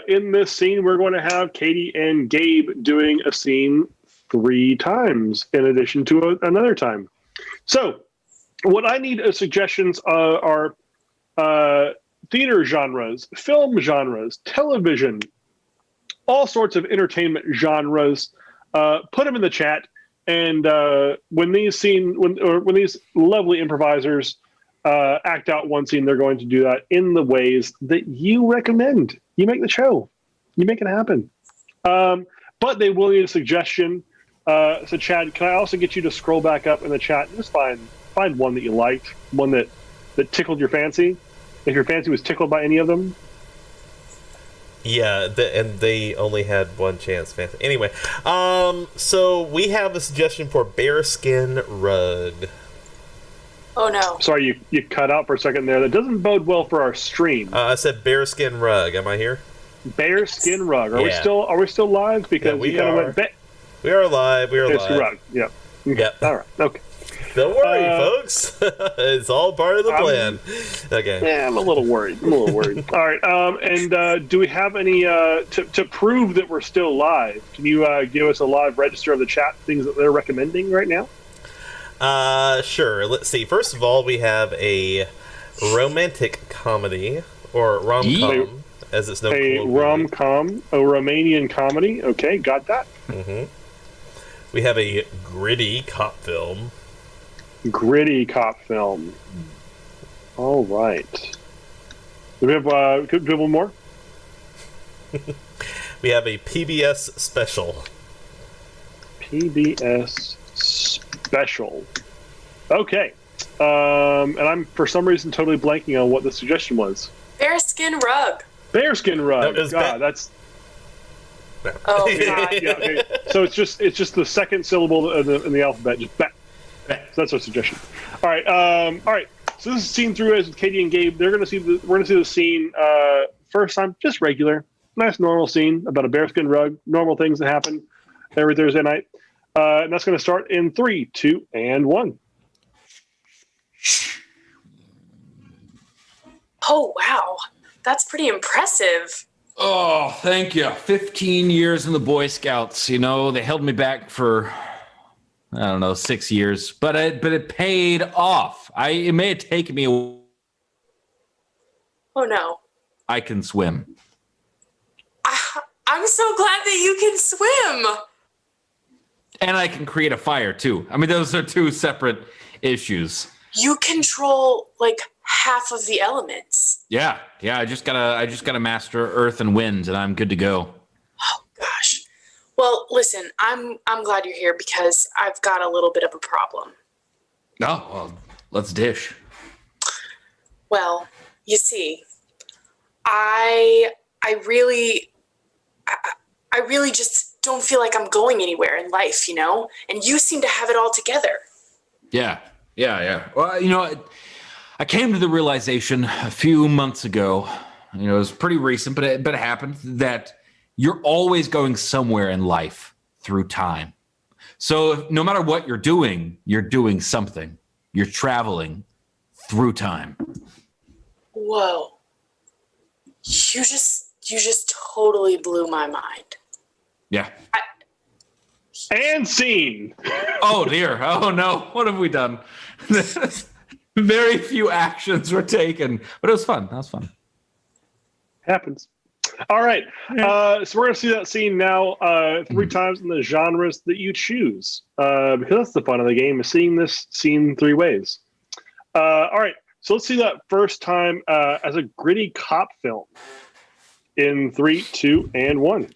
In this scene, we're going to have Katie and Gabe doing a scene 3 times in addition to another time. So what I need suggestions are theater genres, film genres, television, all sorts of entertainment genres. Put them in the chat. And when these lovely improvisers act out one scene, they're going to do that in the ways that you recommend. You make the show. You make it happen. But they will need a suggestion. So, Chad, can I also get you to scroll back up in the chat and just find one that you liked, one that tickled your fancy, if your fancy was tickled by any of them? Yeah, and they only had one chance, man. Anyway, so we have a suggestion for bearskin rug. Oh no! Sorry, you cut out for a second there. That doesn't bode well for our stream. I said bearskin rug. Am I here? Bearskin rug. Are we still live? Because we you kind are. of went. We are live. We are bearskin live. Rug. Yeah. Yep. All right. Okay. Don't worry, folks. It's all part of the plan. Okay. Yeah, I'm a little worried. All right. And do we have any to prove that we're still live? Can you give us a live register of the chat things that they're recommending right now? Sure. Let's see. First of all, we have a romantic comedy or rom-com, as it's known. A rom-com, a Romanian comedy. Okay, got that. Mm-hmm. We have a gritty cop film. Gritty cop film. All right. Do we have one more? We have a PBS special. PBS special. Okay. And I'm, for some reason, totally blanking on what the suggestion was. Bearskin rug. Bearskin rug. No, God, that's... Oh, God. Yeah, okay. So it's just the second syllable in the alphabet. Just bat. So that's our suggestion. All right. All right. So this is scene 3 with Katie and Gabe. We're gonna see the scene first time, just regular, nice normal scene about a bearskin rug, normal things that happen every Thursday night. And that's gonna start in 3, 2, and 1. Oh, wow. That's pretty impressive. Oh, thank you. 15 years in the Boy Scouts. You know, they held me back for, I don't know, 6 years, but it paid off. It may have taken me. Oh, no. I can swim. I'm so glad that you can swim. And I can create a fire too. I mean, those are two separate issues. You control like half of the elements. Yeah. I just gotta master earth and wind, and I'm good to go. Oh gosh. Well, listen, I'm glad you're here because I've got a little bit of a problem. Oh, well, let's dish. Well, you see, I really just don't feel like I'm going anywhere in life, you know? And you seem to have it all together. Yeah. Well, you know, I came to the realization a few months ago, you know, it was pretty recent, but it happened, that you're always going somewhere in life through time. So no matter what you're doing something. You're traveling through time. Whoa. You just totally blew my mind. Yeah. And scene. Oh dear. Oh no. What have we done? Very few actions were taken, but it was fun. That was fun. Happens. All right. So we're going to see that scene now 3 times in the genres that you choose. Because that's the fun of the game, is seeing this scene 3 ways. All right. So let's see that first time as a gritty cop film. In 3, 2, and 1.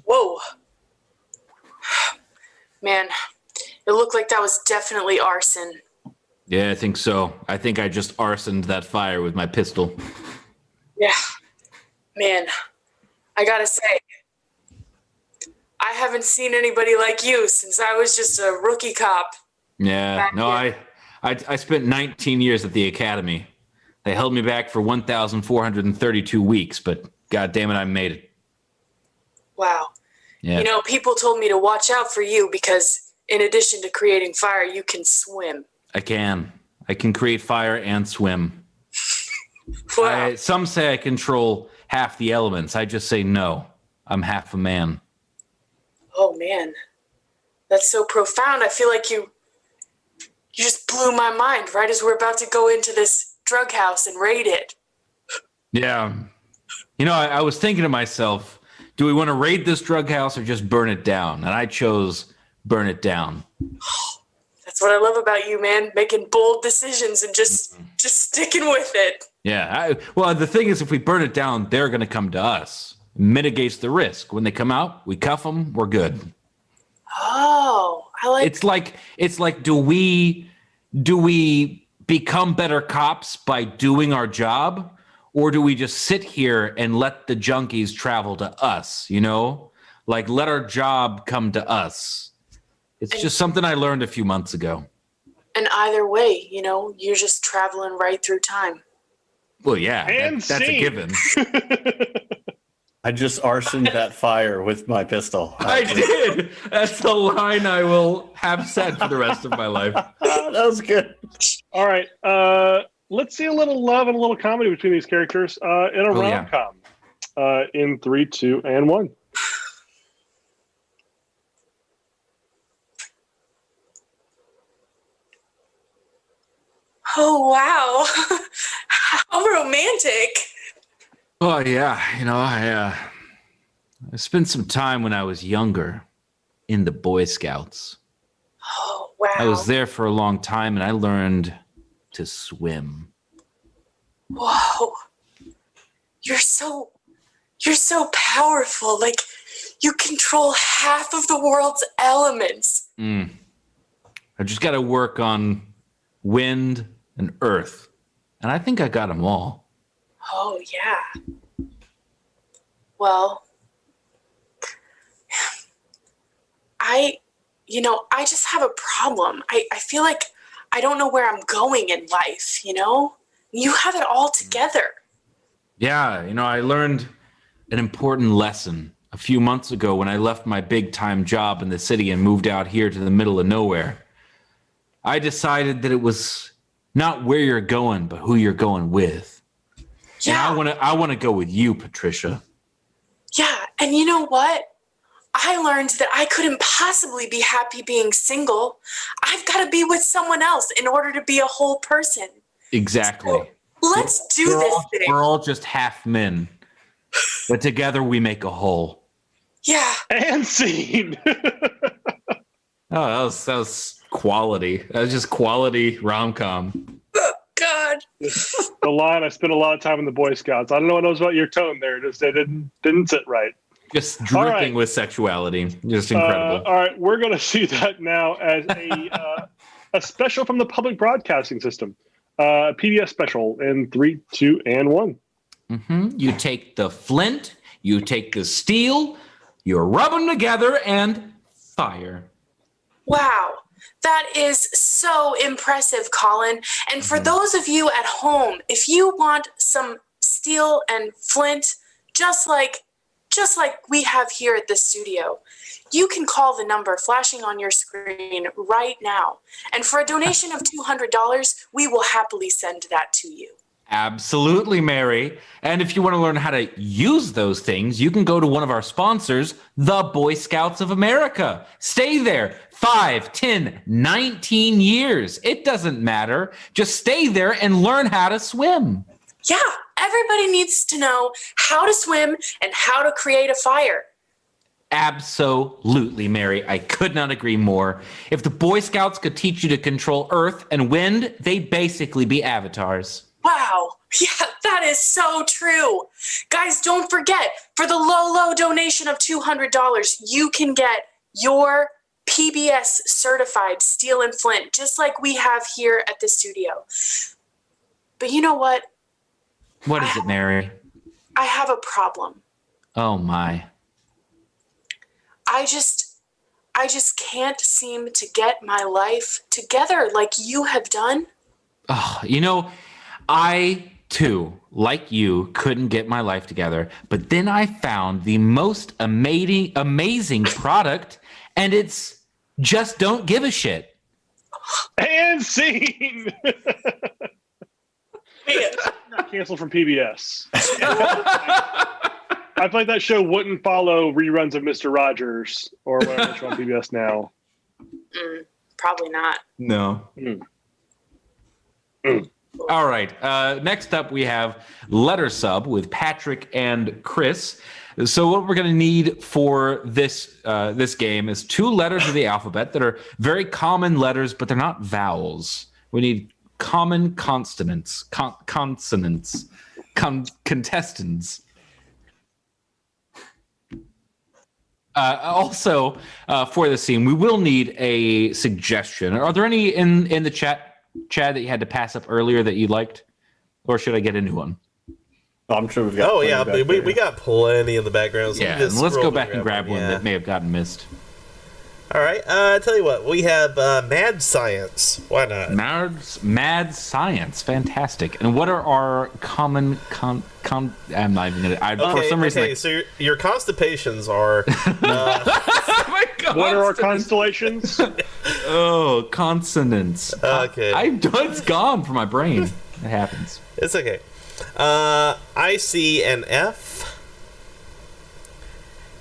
Whoa. Man, it looked like that was definitely arson. Yeah, I think so. I think I just arsoned that fire with my pistol. Yeah. Man, I gotta say, I haven't seen anybody like you since I was just a rookie cop. Yeah, no, I spent 19 years at the academy. They held me back for 1,432 weeks, but God damn it, I made it. Wow. Yeah. You know, people told me to watch out for you because in addition to creating fire, you can swim. I can create fire and swim. Wow. Some say I control half the elements. I just say no. I'm half a man. Oh man, that's so profound. I feel like you just blew my mind right as we're about to go into this drug house and raid it. Yeah. You know, I was thinking to myself, do we want to raid this drug house or just burn it down? And I chose burn it down. That's what I love about you, man. Making bold decisions and just sticking with it. Yeah. Well, the thing is, if we burn it down, they're going to come to us. It mitigates the risk. When they come out, we cuff them. We're good. Oh, I like. It's like, do we become better cops by doing our job, or do we just sit here and let the junkies travel to us? You know, like let our job come to us. It's just something I learned a few months ago. And either way, you know, you're just traveling right through time. Well, yeah, And that's a given. I just arsoned that fire with my pistol. I did. That's the line I will have said for the rest of my life. That was good. All right. Let's see a little love and a little comedy between these characters in a rom-com. In 3, 2, and 1. Oh, wow. How romantic. Oh yeah, you know, I spent some time when I was younger in the Boy Scouts. Oh, wow. I was there for a long time, and I learned to swim. Whoa. You're so powerful. Like, You control half of the world's elements. I just got to work on wind and earth. And I think I got them all. Oh, yeah. Well, I just have a problem. I feel like I don't know where I'm going in life, you know? You have it all together. Yeah, I learned an important lesson a few months ago when I left my big-time job in the city and moved out here to the middle of nowhere. I decided that it was not where you're going, but who you're going with. Yeah. And I want to go with you, Patricia. Yeah, and you know what? I learned that I couldn't possibly be happy being single. I've got to be with someone else in order to be a whole person. Exactly. So let's do this thing. We're all just half men, but together we make a whole. Yeah. And scene. Oh, that was quality. That was just quality rom-com. Oh, God. The line, I spent a lot of time in the Boy Scouts. I don't know what knows about your tone there. Just it didn't sit right. Just dripping right. with sexuality. Just incredible. All right, we're going to see that now as a special from the public broadcasting system. PBS special in 3, 2, and 1. You take the flint, you take the steel, you rub them together, and fire. Wow. That is so impressive, Colin. And for those of you at home, if you want some steel and flint, just like we have here at the studio, you can call the number flashing on your screen right now. And for a donation of $200, we will happily send that to you. Absolutely, Mary. And if you want to learn how to use those things, you can go to one of our sponsors, the Boy Scouts of America. Stay there 5, 10, 19 years. It doesn't matter. Just stay there and learn how to swim. Yeah, everybody needs to know how to swim and how to create a fire. Absolutely, Mary. I could not agree more. If the Boy Scouts could teach you to control earth and wind, they'd basically be avatars. Wow. Yeah, that is so true. Guys, don't forget, for the low donation of $200, you can get your PBS certified steel and flint, just like we have here at the studio. But you know what? What is it, Mary? I have a problem. Oh, my. I just can't seem to get my life together like you have done. Oh, I, too, like you, couldn't get my life together. But then I found the most amazing product, and it's just don't give a shit. And scene. Not canceled from PBS. I feel like that show wouldn't follow reruns of Mr. Rogers or whatever it's on PBS now. Probably not. No. All right. Next up, we have Letter Sub with Patrick and Chris. So what we're going to need for this game is 2 letters of the alphabet that are very common letters, but they're not vowels. We need common consonants, contestants. Also, for the scene, we will need a suggestion. Are there any in the chat, Chad, that you had to pass up earlier that you liked? Or should I get a new one? I'm sure we've got. Oh yeah, we got plenty in the background. So yeah, let's go back and grab one that may have gotten missed. All right, tell you what, we have Mad Science. Why not? Mad Science, fantastic. And what are our common I'm not even gonna. For some reason. Okay, so your constipations are. What are our constellations? Oh, consonants. Okay, it's gone from my brain. It happens. It's okay. I see an F,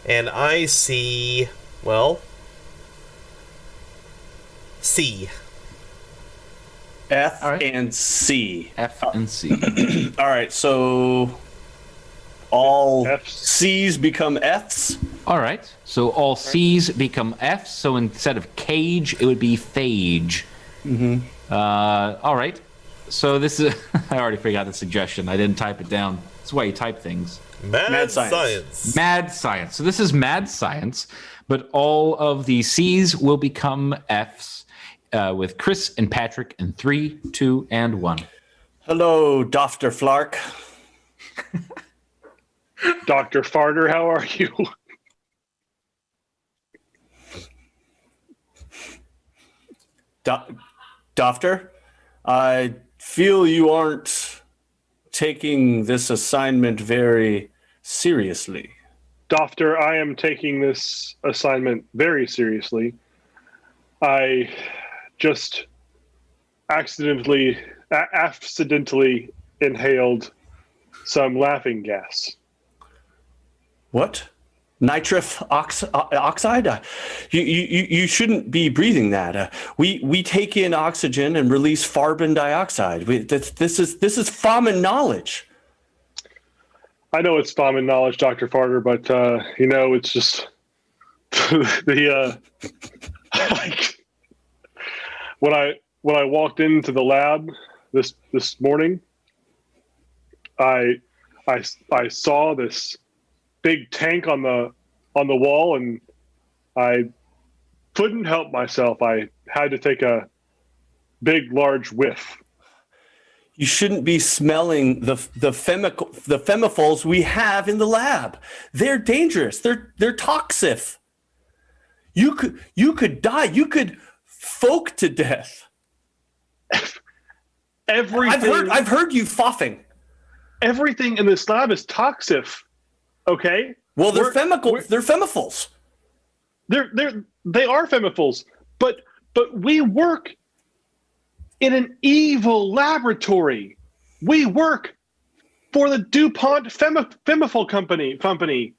and I see C. F and C. F and C. All right, so all C's become F's. All right, so all C's become F's. So instead of cage, it would be phage. All right. So this is, I already forgot the suggestion. I didn't type it down. That's why you type things. Mad science. Mad science. So this is mad science, but all of the C's will become F's with Chris and Patrick in 3, 2, and 1. Hello, Dr. Flark. Dr. Farter, how are you? Doctor, I feel you aren't taking this assignment very seriously. Doctor, I am taking this assignment very seriously. I just accidentally inhaled some laughing gas. What? Nitrous oxide? You shouldn't be breathing that. We take in oxygen and release carbon dioxide. This is common knowledge. I know it's common knowledge, Dr. Farter, but it's just the like when I walked into the lab this morning, I saw this big tank on the wall, and I couldn't help myself. I had to take a big, large whiff. You shouldn't be smelling the chemicals we have in the lab. They're dangerous. They're toxic. You could die. You could choke to death. Everything I've heard you coughing. Everything in this lab is toxic. Okay. Well, they're chemicals. They're chemicals. They are chemicals, but we work in an evil laboratory. We work for the DuPont chemical company.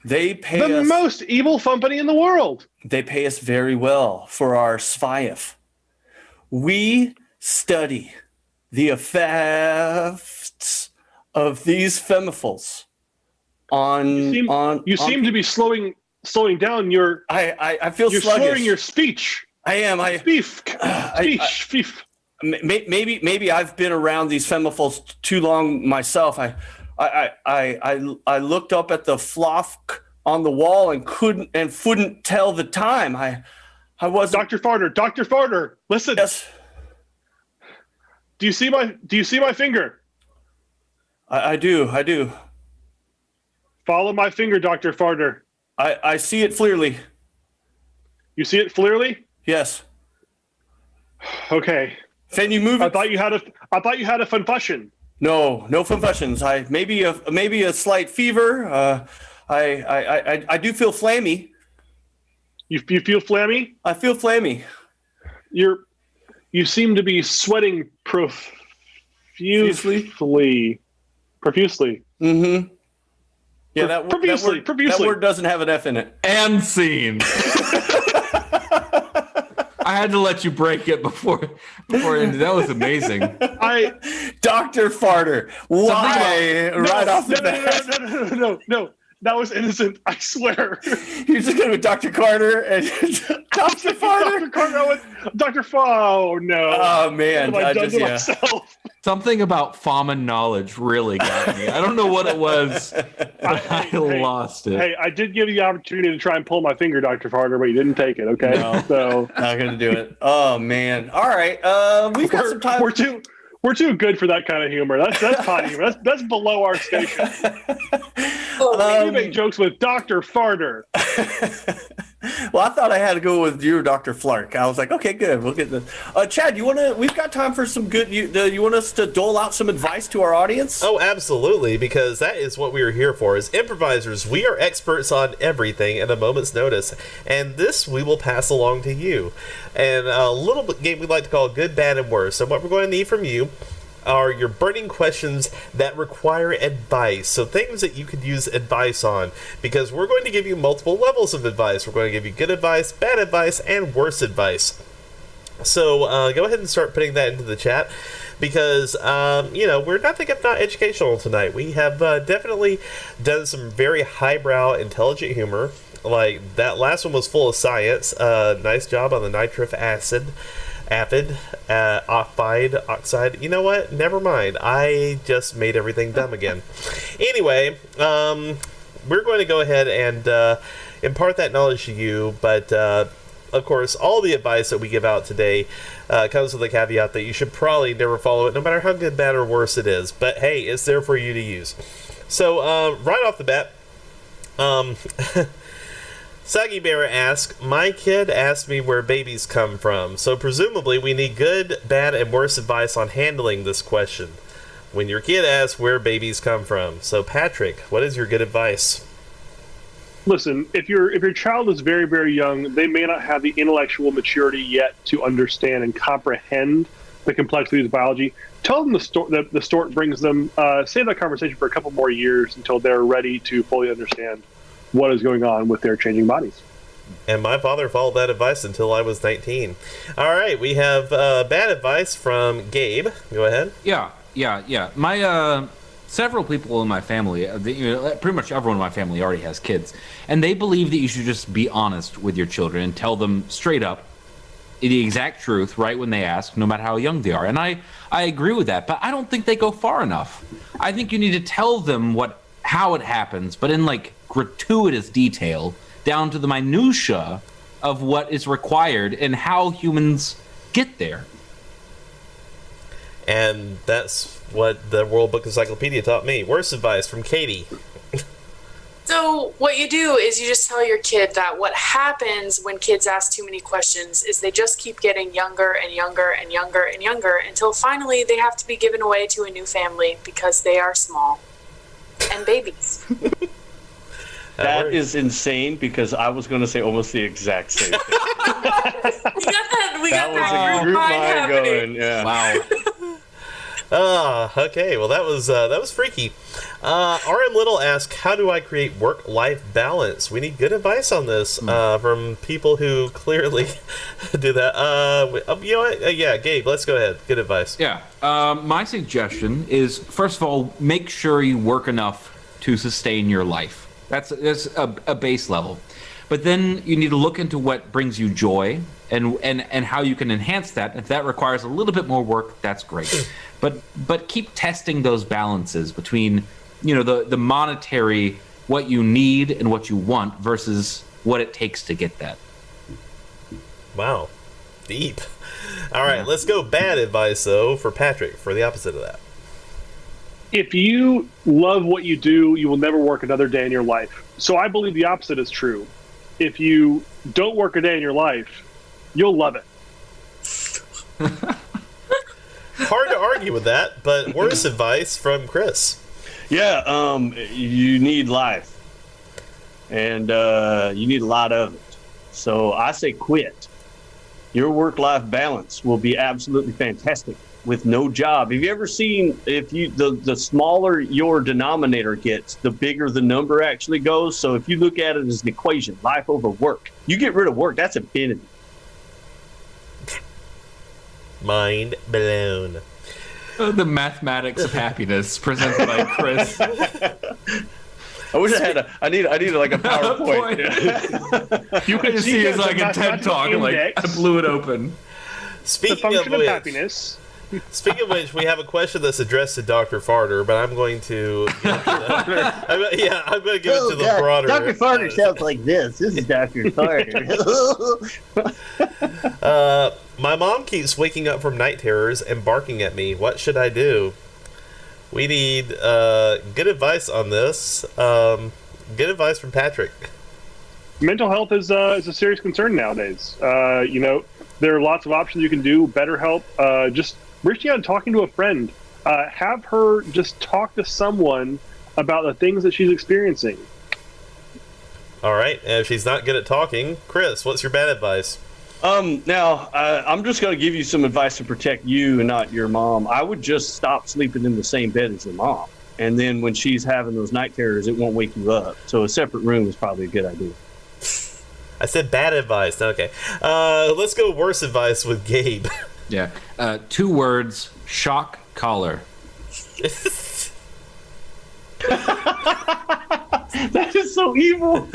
They pay the us, most evil company in the world. They pay us very well for our SFIF. We study the effects of these chemicals you seem to be slowing down your. I feel you're sluggish. slurring your speech. I am. Speech. Maybe I've been around these chemicals too long myself. I looked up at the flock on the wall and couldn't tell the time. I was Dr. Farter, listen. Yes. Do you see my finger? I do. Follow my finger, Dr. Farter. I see it clearly. You see it clearly? Yes. Okay. Can you move it? I thought you had a concussion. No concussions. Maybe a slight fever. I do feel flammy. You feel flammy? I feel flammy. You seem to be sweating profusely. Mm-hmm. Yeah, profusely. That word doesn't have an F in it. And scene. I had to let you break it before ended. That was amazing. Dr. Farter, why off the bat? No. That was innocent. I swear. You're just going with Dr. Carter and Dr. Farter. Dr. Carter. Dr. Oh no. Oh man, what have I done to myself? Something about Famin knowledge really got me. I don't know what it was, but I lost it. Hey, I did give you the opportunity to try and pull my finger, Dr. Farter, but you didn't take it. Okay, no, so not gonna do it. Oh man. All right. We've got some time. We're too good for that kind of humor. That's hot humor. That's below our station. You make jokes with Dr. Farter. Well, I thought I had to go with you, Dr. Flark. I was like, okay, good. We'll get this. Chad, we've got time for some good. You want us to dole out some advice to our audience? Oh, absolutely, because that is what we are here for. As improvisers, we are experts on everything at a moment's notice, and this we will pass along to you. And a little game we like to call Good, Bad, and Worse. So what we're going to need from you are your burning questions that require advice. So things that you could use advice on, because we're going to give you multiple levels of advice. We're going to give you good advice, bad advice, and worse advice. So go ahead and start putting that into the chat, because we're not educational tonight. We have definitely done some very highbrow, intelligent humor. Like that last one was full of science. Nice job on the nitric acid. oxide. You know what? Never mind. I just made everything dumb again. Anyway, we're going to go ahead and impart that knowledge to you, but of course, all the advice that we give out today comes with a caveat that you should probably never follow it, no matter how good, bad, or worse it is. But hey, it's there for you to use. So, right off the bat, Saggy Bear asks, my kid asked me where babies come from, so presumably we need good, bad, and worse advice on handling this question when your kid asks where babies come from. So Patrick, what is your good advice? Listen, if your child is very, very young, they may not have the intellectual maturity yet to understand and comprehend the complexities of biology. Tell them the stork brings them. Save that conversation for a couple more years until they're ready to fully understand what is going on with their changing bodies. And my father followed that advice until I was 19. All right, we have bad advice from Gabe. Go ahead. Yeah. My several people in my family, pretty much everyone in my family already has kids, and they believe that you should just be honest with your children and tell them straight up the exact truth right when they ask, no matter how young they are. And I agree with that, but I don't think they go far enough. I think you need to tell them how it happens, but in like gratuitous detail, down to the minutia of what is required and how humans get there. And that's what the World Book Encyclopedia taught me. Worst advice from Katie. So what you do is you just tell your kid that what happens when kids ask too many questions is they just keep getting younger and younger and younger and younger until finally they have to be given away to a new family because they are small and babies. That is insane because I was going to say almost the exact same thing. we got was that a group mind mind happening. going. Yeah. Wow. Okay. Well, that was freaky. RM Little asks, how do I create work-life balance? We need good advice on this from people who clearly do that. You know what? Yeah, Gabe, let's go ahead. Good advice. Yeah. My suggestion is, first of all, make sure you work enough to sustain your life. That's a base level. But then you need to look into what brings you joy and how you can enhance that. If that requires a little bit more work, that's great. But keep testing those balances between, the monetary, what you need and what you want versus what it takes to get that. Wow. Deep. All right, let's go bad advice, though, for Patrick, for the opposite of that. If you love what you do, you will never work another day in your life. So I believe the opposite is true. If you don't work a day in your life, you'll love it. Hard to argue with that, but worse advice from Chris. Yeah, you need life. And you need a lot of it. So I say quit. Your work-life balance will be absolutely fantastic with no job. Have you ever seen the smaller your denominator gets, the bigger the number actually goes? So if you look at it as an equation, life over work, you get rid of work, that's infinity. Mind blown. The mathematics of happiness presented by Chris. I wish I needed like a PowerPoint. You can see it's like a TED Talk, like I blew it open. The Speaking function of of happiness. Speaking of which, we have a question that's addressed to Dr. Farter, but I'm going to give it to the broader. Dr. Farter sounds like this. This is Dr. Farter. My mom keeps waking up from night terrors and barking at me. What should I do? We need good advice on this. Good advice from Patrick. Mental health is a serious concern nowadays. There are lots of options you can do. BetterHelp, just reaching out and talking to a friend. Have her just talk to someone about the things that she's experiencing. All right, and if she's not good at talking, Chris, what's your bad advice? Now, I'm just going to give you some advice to protect you and not your mom. I would just stop sleeping in the same bed as your mom. And then when she's having those night terrors, it won't wake you up. So a separate room is probably a good idea. I said bad advice. Okay. Let's go worse advice with Gabe. Yeah. 2 words, shock collar. That is so evil.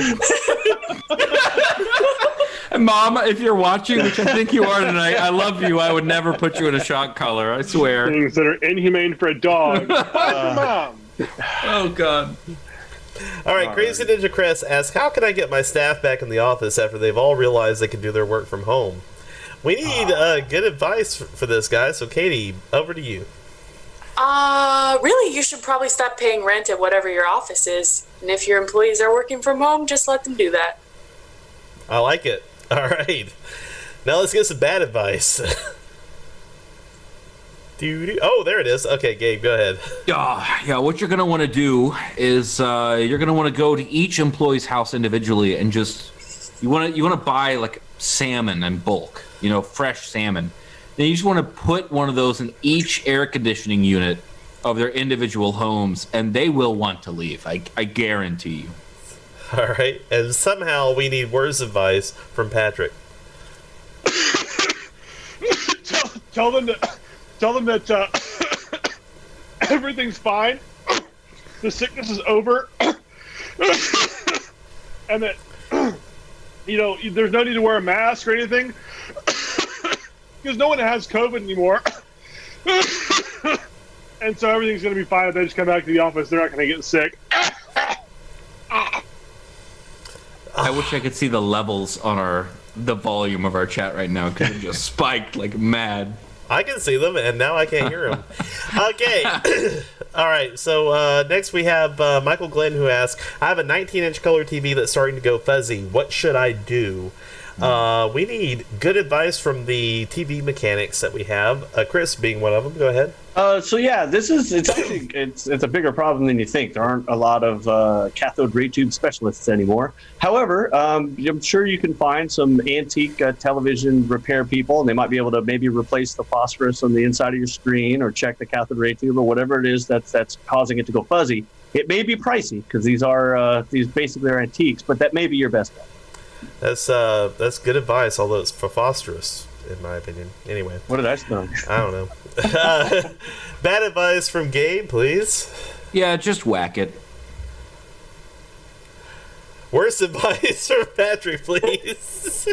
I Mom, if you're watching, which I think you are tonight, I love you. I would never put you in a shock collar. I swear. Things that are inhumane for a dog. Mom. Oh God. All right, Crazy Ninja Chris asks, how can I get my staff back in the office after they've all realized they can do their work from home? We need good advice for this, guy. So, Katie, over to you. Really, you should probably stop paying rent at whatever your office is. And if your employees are working from home, just let them do that. I like it. All right. Now let's get some bad advice. Oh, there it is. Okay, Gabe, go ahead. Yeah, what you're going to want to do is you're going to want to go to each employee's house individually and just you want to buy like salmon in bulk, fresh salmon. Then you just want to put one of those in each air conditioning unit of their individual homes, and they will want to leave. I guarantee you. All right, and somehow we need words of advice from Patrick. Tell them that everything's fine. The sickness is over, and that there's no need to wear a mask or anything because no one has COVID anymore. And so everything's going to be fine if they just come back to the office. They're not going to get sick. I wish I could see the levels on the volume of our chat right now because it just spiked like mad. I can see them, and now I can't hear them. Okay. All right, so next we have Michael Glenn, who asks, I have a 19-inch color TV that's starting to go fuzzy. What should I do? We need good advice from the TV mechanics that we have. Chris being one of them. Go ahead. It's a bigger problem than you think. There aren't a lot of cathode ray tube specialists anymore. However, I'm sure you can find some antique television repair people, and they might be able to maybe replace the phosphorus on the inside of your screen or check the cathode ray tube or whatever it is that's causing it to go fuzzy. It may be pricey because these basically are antiques, but that may be your best bet. That's good advice, although it's for phosphorus, in my opinion. Anyway. What did I spell? I don't know. Bad advice from Gabe, please. Yeah, just whack it. Worst advice from Patrick, please.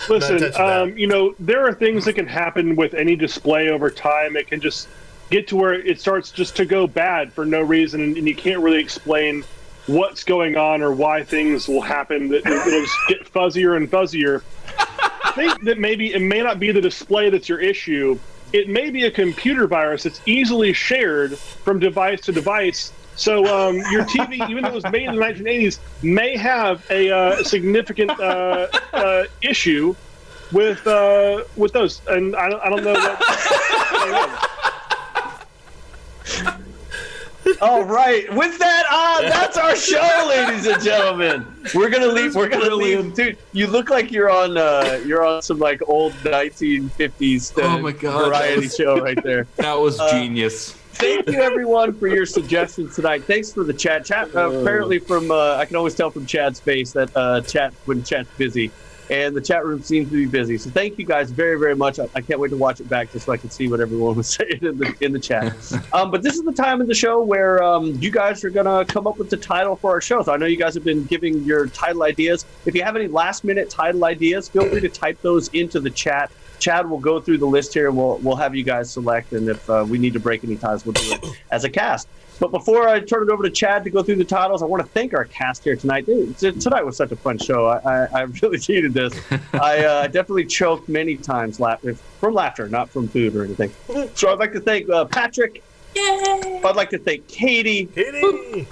Listen, there are things that can happen with any display over time. It can just get to where it starts just to go bad for no reason, and you can't really explain what's going on or why things will happen. It'll just get fuzzier and fuzzier. I think that maybe it may not be the display that's your issue. It may be a computer virus that's easily shared from device to device. So your TV, even though it was made in the 1980s, may have a significant issue with those. And I don't know what. All right. With that, that's our show, ladies and gentlemen. We're gonna leave. Dude, you look like you're on some like old 1950s variety show right there. That was genius. Thank you, everyone, for your suggestions tonight. Thanks for the chat. Apparently, from I can always tell from Chad's face that when Chad's busy. And the chat room seems to be busy. So thank you guys very, very much. I can't wait to watch it back just so I can see what everyone was saying in the chat. But this is the time of the show where you guys are going to come up with the title for our show. So I know you guys have been giving your title ideas. If you have any last-minute title ideas, feel free to type those into the chat. Chad will go through the list here, and we'll have you guys select. And if we need to break any ties, we'll do it as a cast. But before I turn it over to Chad to go through the titles, I want to thank our cast here tonight. Tonight was such a fun show. I really needed this. I definitely choked many times from laughter, not from food or anything. So I'd like to thank Patrick. Yay! I'd like to thank Katie.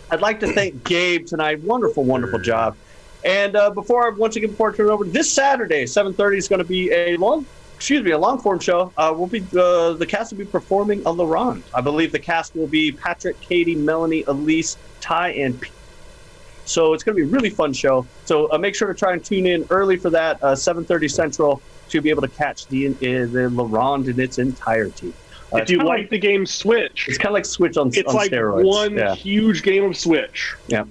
I'd like to thank Gabe tonight. Wonderful, wonderful job. And before I turn it over, this Saturday, 7:30 is going to be a long form show. The cast will be performing a La Ronde. I believe the cast will be Patrick, Katie, Melanie, Elise, Ty, and Pete. So it's going to be a really fun show. So make sure to try and tune in early for that, 7:30 Central, to be able to catch the La Ronde in its entirety. If you like the game Switch, it's kind of like Switch on steroids. It's like one huge game of Switch. Yeah.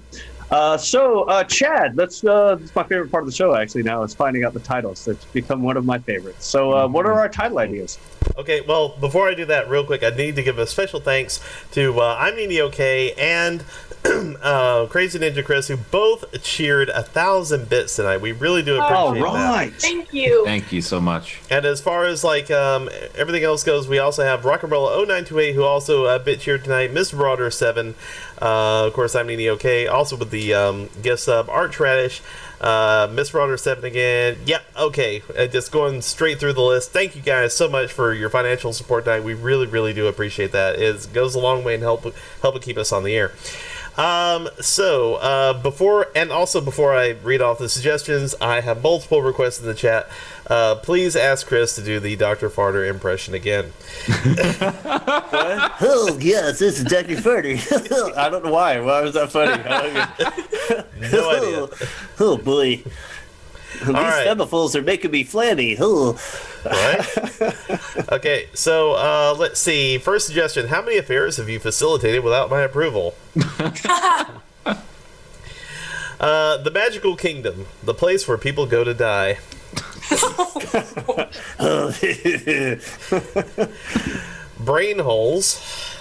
So Chad, that's my favorite part of the show actually now is finding out the titles. That's become one of my favorites. So what are our title ideas? Okay, well, before I do that real quick, I need to give a special thanks to I'm Nini OK and Crazy Ninja Chris, who both cheered 1,000 bits tonight. We really do appreciate All that. right. Thank you. Thank you so much. And as far as like everything else goes, we also have Rock'n'Rolla 0928, who also bit cheered tonight. Mr. Broader 7, of course, I'm Nini OK, also with the gift sub. Art Radish, Miss Broader 7 again. Yep, okay. Just going straight through the list. Thank you guys so much for your financial support tonight. We really, really do appreciate that. It goes a long way in helping keep us on the air. Before I read off the suggestions, I have multiple requests in the chat. Please ask Chris to do the Dr. Farter impression again. Oh, yes, this is Dr. Farter. I don't know why. Why was that funny? No idea. Oh, boy. These right. semaphores are making me flanny. Oh. Right? Okay, so let's see. First suggestion: how many affairs have you facilitated without my approval? The Magical Kingdom, the place where people go to die. Brain holes.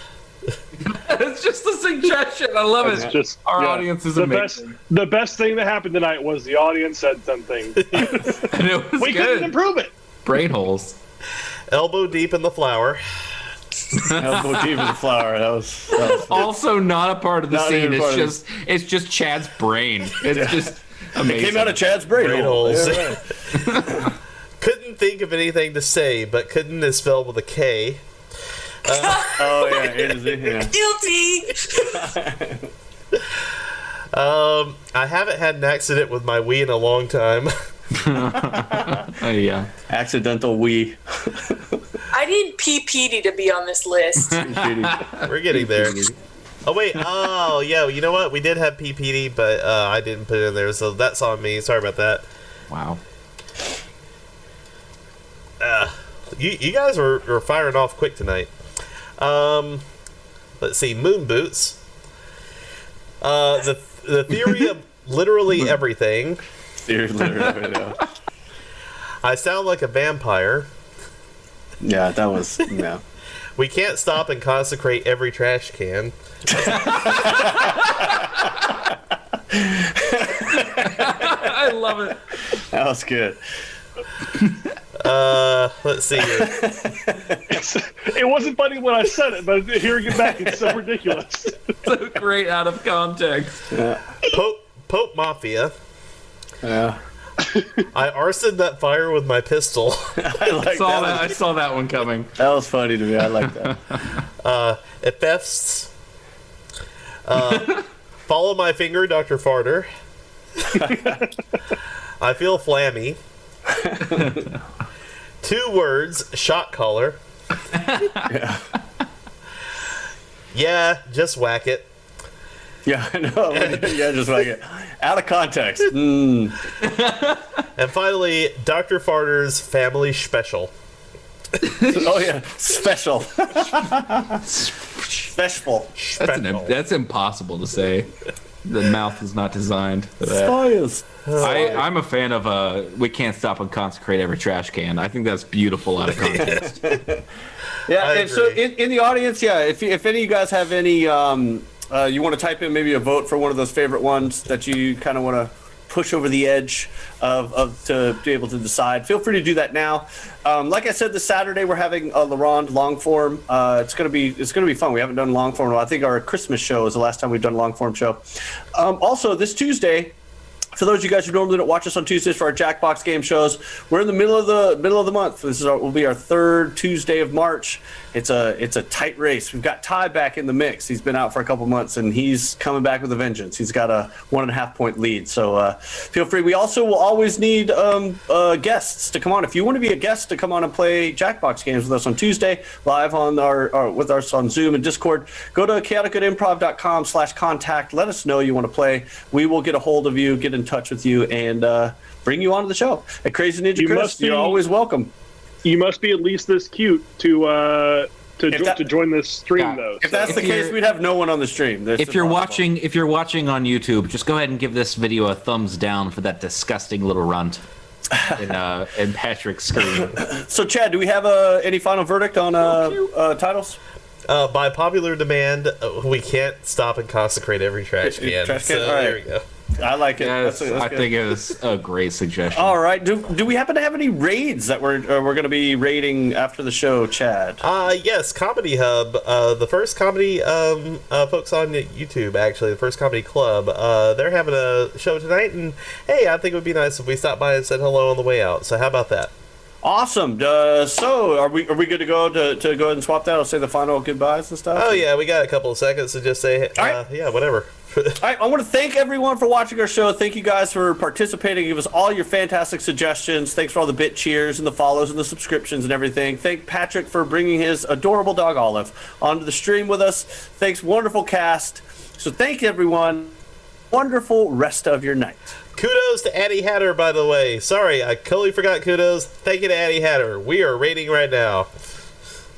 It's just a suggestion. I love it. It's just Our audience is amazing. The best thing that happened tonight was the audience said something. And it was We good. couldn't improve it. Brain holes. Elbow deep in the flour. Elbow deep in the flour. That was Also not a part of the Not scene. even part of It's just Chad's brain. It's just amazing. It came out of Chad's brain hole. holes. Yeah, right. Couldn't think of anything to say, but couldn't is spelled with a K. Oh yeah, it is. Yeah. Guilty. I haven't had an accident with my Wii in a long time. Oh yeah. Accidental wee. I need PPD to be on this list. We're getting there. Oh wait, oh yeah, you know what? We did have PPD, but I didn't put it in there, so that's on me. Sorry about that. Wow. You guys were firing off quick tonight. Let's see, moon boots. The theory of literally everything. I sound like a vampire. Yeah, that was yeah. We can't stop and consecrate every trash can. I love it. That was good. Let's see here. It wasn't funny when I said it, but hearing it back, it's so ridiculous. So great out of context. Pope Mafia. Yeah. I arsoned that fire with my pistol. I saw that one coming. That was funny to me. I like that. Epeths. Follow my finger, Dr. Farter. I feel flammy. 2 words, shot caller. Yeah, just whack it. Yeah, I know. Yeah, just like it. Out of context. Mm. And finally, Dr. Farter's family special. Oh yeah, special. Special. That's impossible to say. The mouth is not designed for that. Science. I'm a fan of we can't stop and consecrate every trash can. I think that's beautiful out of context. Yeah, I and so agree. in the audience, yeah, if any of you guys have any, you want to type in maybe a vote for one of those favorite ones that you kind of want to push over the edge of to be able to decide, feel free to do that now. Like I said, this Saturday we're having a LaRonde long form. It's gonna be fun. We haven't done long form in a while. I think our Christmas show is the last time we've done a long form show. Also this Tuesday, for those of you guys who normally don't watch us on Tuesdays for our Jackbox game shows, we're in the middle of the month. This will be our 3rd Tuesday of March. It's a tight race. We've got Ty back in the mix. He's been out for a couple months and he's coming back with a vengeance. He's got a 1.5 point lead. So feel free. We also will always need guests to come on. If you want to be a guest to come on and play Jackbox games with us on Tuesday, live on our with us on Zoom and Discord, go to chaoticgoodimprov.com/contact. Let us know you want to play. We will get a hold of you, get in touch with you, and bring you onto the show. At Crazy Ninja Chris, you're always welcome. You must be at least this cute to join this stream, though. If that's the case, we'd have no one on the stream. If you're watching on YouTube, just go ahead and give this video a thumbs down for that disgusting little runt in Patrick's screen. So, Chad, do we have any final verdict on titles? By popular demand, we can't stop and consecrate every trash can. Trash can? So All right. there we go. I like it. Yes, That's I good. think it was a great suggestion. All right. Do we happen to have any raids that we're going to be raiding after the show, Chad? Yes, Comedy Hub, the first comedy folks on YouTube, actually, the first comedy club. They're having a show tonight, and hey, I think it would be nice if we stopped by and said hello on the way out. So how about that? Awesome. So are we good to go to go ahead and swap that? I'll say the final goodbyes and stuff. Oh yeah, we got a couple of seconds to just say, All right. yeah, whatever. All right, I want to thank everyone for watching our show. Thank you guys for participating. Give us all your fantastic suggestions. Thanks for all the bit cheers and the follows and the subscriptions and everything. Thank Patrick for bringing his adorable dog Olive onto the stream with us. Thanks, wonderful cast. So thank everyone. Wonderful rest of your night. Kudos to Addie Hatter, by the way. Sorry, I totally forgot kudos. Thank you to Addie Hatter. We are rating right now.